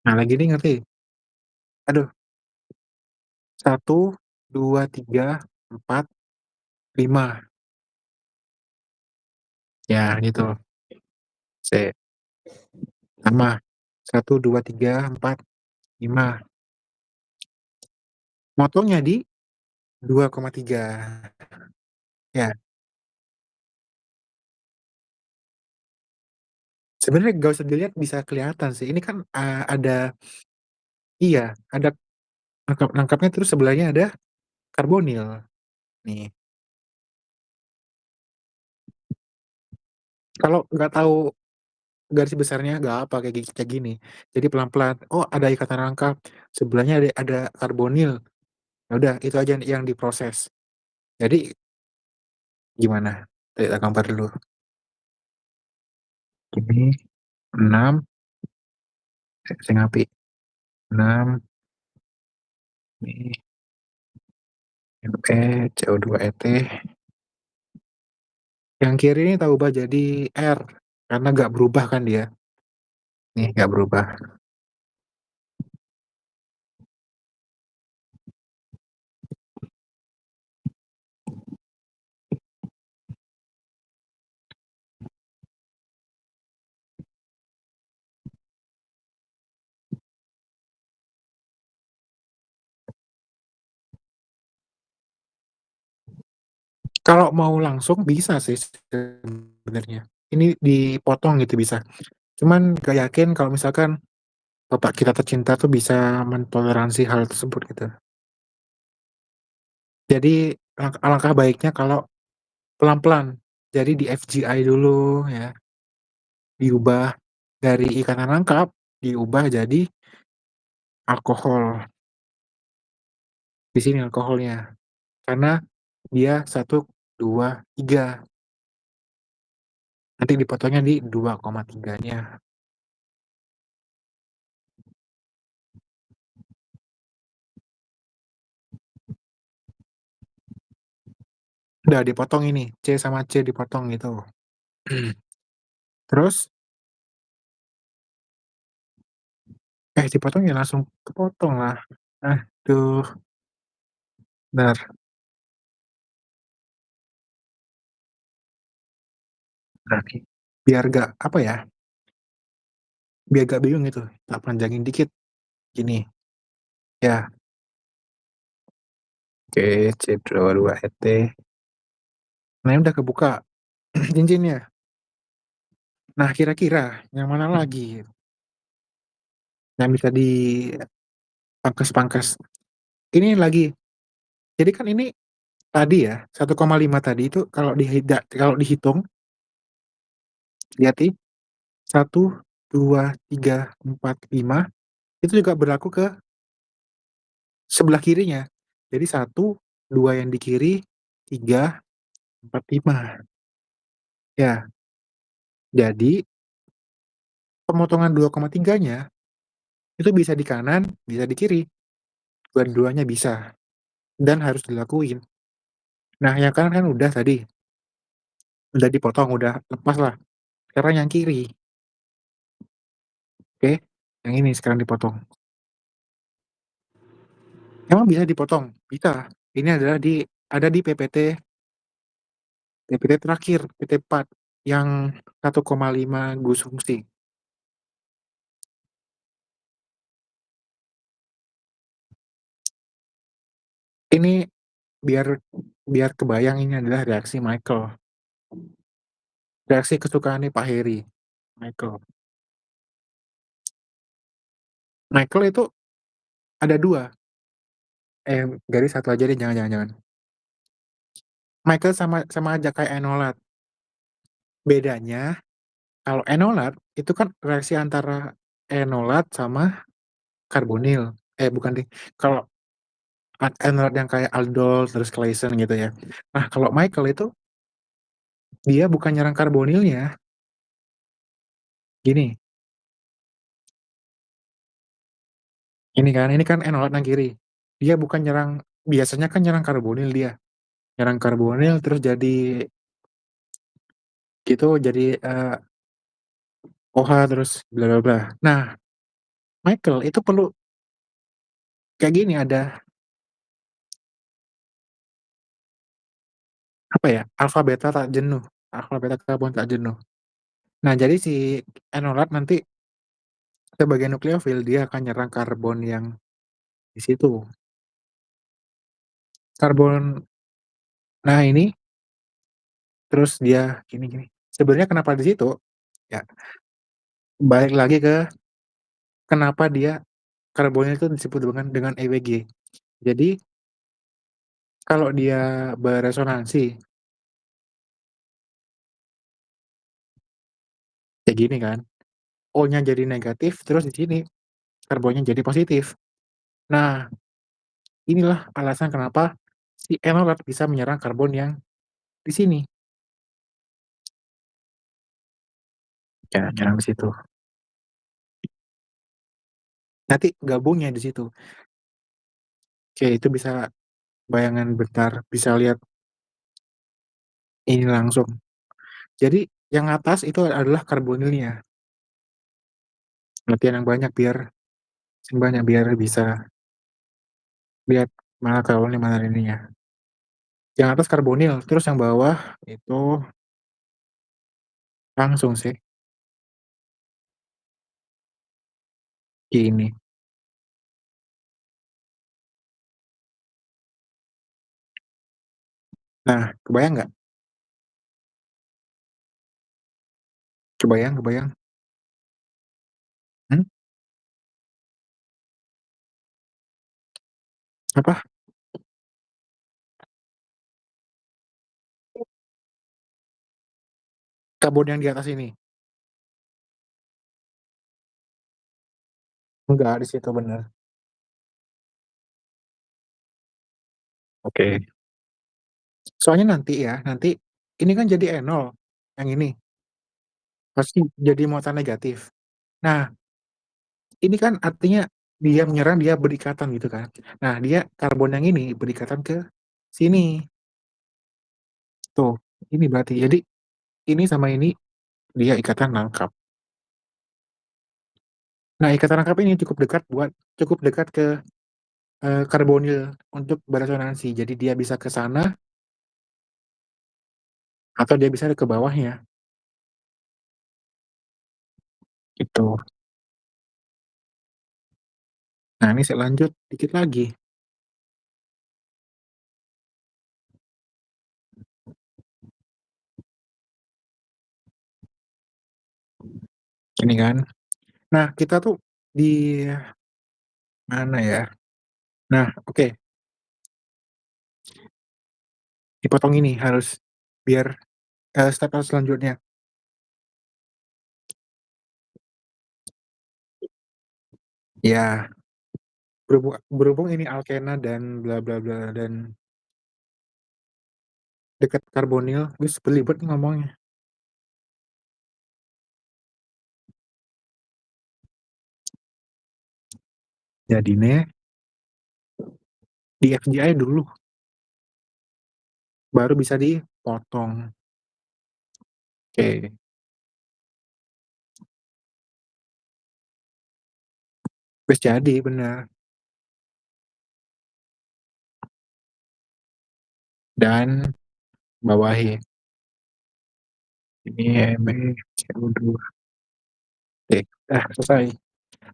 Nah lagi nih ngerti? Aduh, 1, 2, 3, 4, 5. Ya gitu. C. Sama. 1, 2, 3, 4, 5. Motongnya di 2,3. Ya, sebenarnya nggak usah dilihat bisa kelihatan sih, ini kan, ada iya, ada nangkapnya terus sebelahnya ada karbonil, nih. Kalau nggak tahu garis besarnya nggak apa kayak gini. Jadi pelan-pelan, oh ada ikatan rangka, sebelahnya ada karbonil, ya udah itu aja yang diproses. Jadi gimana? Kita gambar dulu. Ini 6, sing apik, 6 ini Ne, CO2 Et, yang kiri ini tak ubah jadi R, karena nggak berubah kan dia, nih nggak berubah. Kalau mau langsung bisa sih sebenarnya, ini dipotong gitu bisa, cuman nggak yakin kalau misalkan bapak kita tercinta tuh bisa mentoleransi hal tersebut gitu. Jadi alangkah baiknya kalau pelan-pelan, jadi di-FGI dulu ya, diubah dari ikatan rangkap, diubah jadi alkohol, di sini alkoholnya, karena dia 1, 2, 3, nanti dipotongnya di 2,3-nya. Udah dipotong ini, C sama C dipotong gitu. Terus, dipotong ya langsung kepotong lah. Aduh, bentar, bentar nih, biar gak, apa ya, biar gak bingung gitu, tak panjangin dikit, gini, ya, oke, C22Et. Nah, ini udah kebuka cincinnya. Nah, kira-kira yang mana lagi yang bisa dipangkas-pangkas? Ini lagi, jadi kan ini tadi ya, 1,5 tadi itu kalau dihitung, lihat nih, 1, 2, 3, 4, 5, itu juga berlaku ke sebelah kirinya. Jadi 1, 2 yang di kiri, 3, 4, 5. Ya, jadi pemotongan 2,3-nya itu bisa di kanan, bisa di kiri, dua-duanya bisa dan harus dilakuin. Nah, yang kanan kan udah tadi, udah dipotong, udah lepas lah. Sekarang yang kiri, oke, yang ini sekarang dipotong. Emang bisa dipotong? Bisa. Ini adalah ada di PPT terakhir, PT4 yang 1,5 Gus Fungsi. Ini biar biar kebayang ini adalah reaksi Michael, reaksi kesukaannya Pak Heri, Michael. Michael itu ada 2, garis satu aja deh, jangan jangan jangan. Michael sama sama aja kayak enolat. Bedanya kalau enolat itu kan reaksi antara enolat sama karbonil. Bukan deh, kalau enolat yang kayak aldol terus Claisen gitu ya. Nah, kalau Michael itu dia bukan nyerang karbonilnya, gini, ini kan enolat yang kiri. Dia bukan nyerang, biasanya kan nyerang karbonil dia. Nyerang karbonil terus jadi gitu, jadi, OH terus bla bla bla. Nah, Michael itu perlu kayak gini, ada apa ya, alfa beta tak jenuh, alfa beta karbon tak jenuh. Nah, jadi si enolat nanti sebagai nukleofil dia akan nyerang karbon yang di situ. Karbon nah ini, terus dia gini gini, sebenarnya kenapa di situ, ya balik lagi ke kenapa dia karbonnya itu disebut dengan EWG. Jadi kalau dia beresonansi kayak gini kan, O-nya jadi negatif, terus di sini karbonnya jadi positif. Nah, inilah alasan kenapa si enolak bisa menyerang karbon yang di sini, ya nyerang di situ. Nanti gabungnya di situ. Oke, itu bisa bayangan bentar, bisa lihat ini langsung. Jadi yang atas itu adalah karbonilnya. Latihan yang banyak biar bisa lihat mana karbonil, mana ininya. Yang atas karbonil, terus yang bawah itu langsung sih, gini. Nah, kebayang nggak? Kebayang kebayang? Hmm, apa? Karbon yang di atas ini? Enggak, di situ bener. Oke. Soalnya nanti ya, nanti ini kan jadi enol, yang ini, pasti jadi muatan negatif. Nah, ini kan artinya dia menyerang, dia berikatan gitu kan. Nah, dia karbon yang ini berikatan ke sini, tuh, ini berarti. Jadi ini sama ini dia ikatan rangkap. Nah, ikatan rangkap ini cukup dekat ke, karbonil untuk beresonansi. Jadi dia bisa ke sana atau dia bisa ke bawahnya, gitu. Nah, ini saya lanjut dikit lagi, ini kan. Nah, kita tuh di mana ya? Nah, oke, dipotong ini harus biar, step selanjutnya. Ya, berhubung ini alkena dan bla bla bla dan dekat karbonil, wis belibet nih ngomongnya. Jadine di FGI dulu, baru bisa dipotong. Oke, wis jadi, bener. Dan bawahi ini Me CO2. Oke, selesai.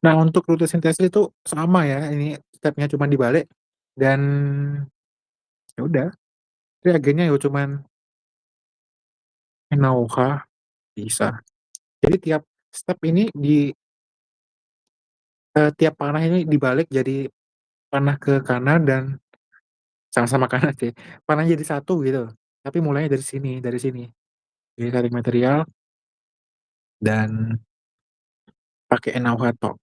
Nah, untuk rute sintesis itu sama ya, ini stepnya cuman dibalik dan ya udah, reagennya ya cuman NaOH bisa. Jadi tiap step ini tiap panah ini dibalik jadi panah ke kanan dan sama-sama kanan sih, panahnya jadi satu gitu, tapi mulainya dari sini. Jadi tarik material dan pakai NaOH tok,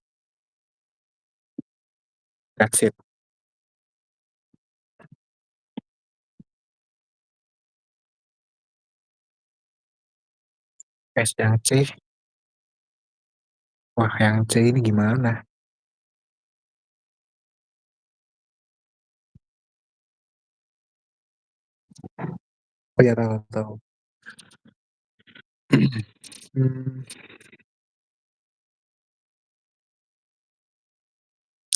that's it. Es yang C, wah yang C ini gimana? Oh ya, tahu tahu. Mmm,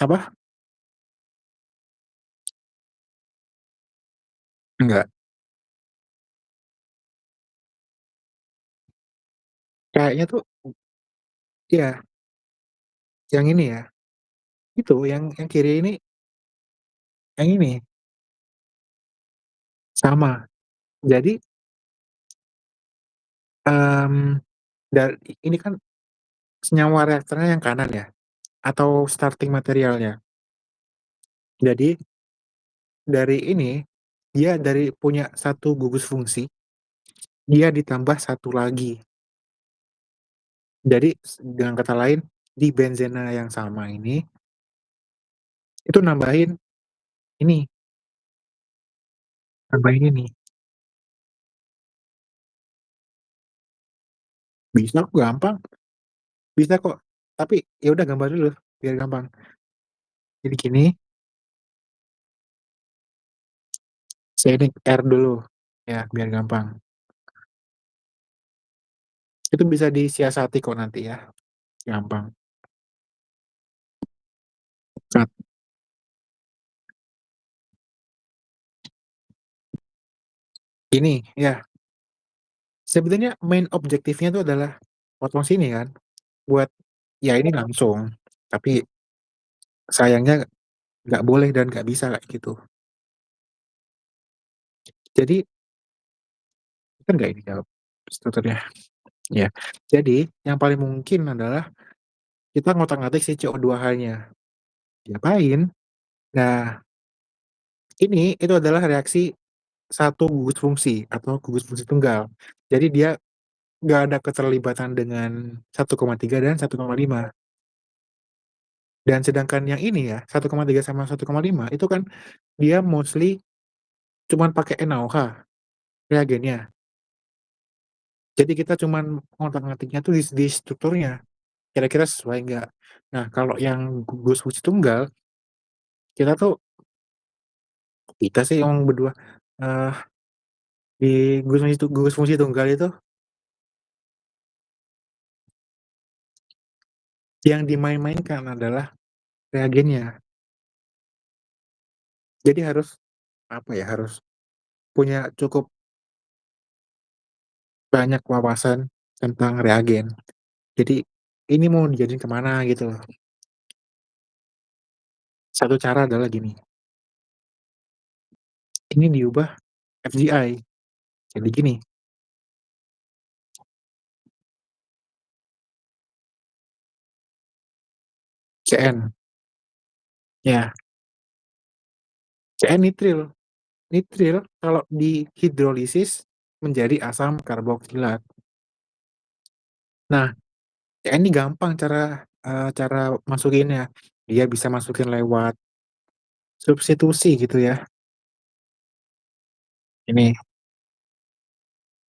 apa? Enggak, kayaknya tuh iya, Yang ini ya, itu yang kiri ini, yang ini, sama. Jadi, mmm, ini kan senyawa reaktornya yang kanan ya, atau starting materialnya. Jadi, dari ini, dia dari punya satu gugus fungsi, dia ditambah satu lagi. Jadi, dengan kata lain, di benzena yang sama ini, itu ini, nambahin ini. Bisa kok, gampang, bisa kok. Tapi, ya udah gambar dulu, biar gampang. Jadi gini, shading R dulu, ya biar gampang. Itu bisa disiasati kok nanti ya, gampang. Cut. Ini, ya, sebenarnya main objektifnya itu adalah potong sini kan, buat ya ini langsung, tapi sayangnya nggak boleh dan nggak bisa kayak gitu. Jadi kan nggak ini jawab strukturnya, ya. Jadi yang paling mungkin adalah kita ngotak-ngatik si CO2H-nya. Diapain? Nah, ini itu adalah reaksi satu gugus fungsi atau gugus fungsi tunggal. Jadi dia nggak ada keterlibatan dengan 1,3 dan 1,5. Dan sedangkan yang ini ya, 1,3 sama 1,5 itu kan dia mostly cuman pakai NaOH reagennya. Jadi kita cuman ngotak-ngatiknya tuh di strukturnya, kira-kira sesuai nggak. Nah, kalau yang gugus fungsi tunggal, kita tuh kita sih yang berdua, eee, di gugus fungsi tunggal itu yang dimain-mainkan adalah reagennya. Jadi harus, apa ya, harus punya cukup banyak wawasan tentang reagen. Jadi, ini mau dijadiin ke mana gitu loh. Satu cara adalah gini, ini diubah FGI, jadi gini, CN, ya, CN nitril. Nitril kalau dihidrolisis menjadi asam karboksilat. Nah, CN ini gampang cara masukinnya. Dia bisa masukin lewat substitusi gitu ya. Ini,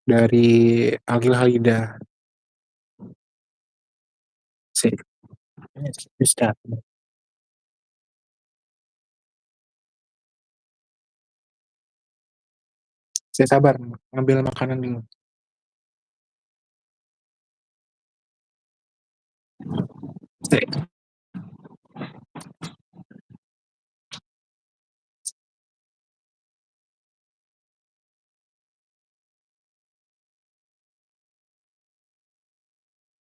dari alkil halida, sip, bisa. Saya sabar, ngambil makanan dulu. Sip.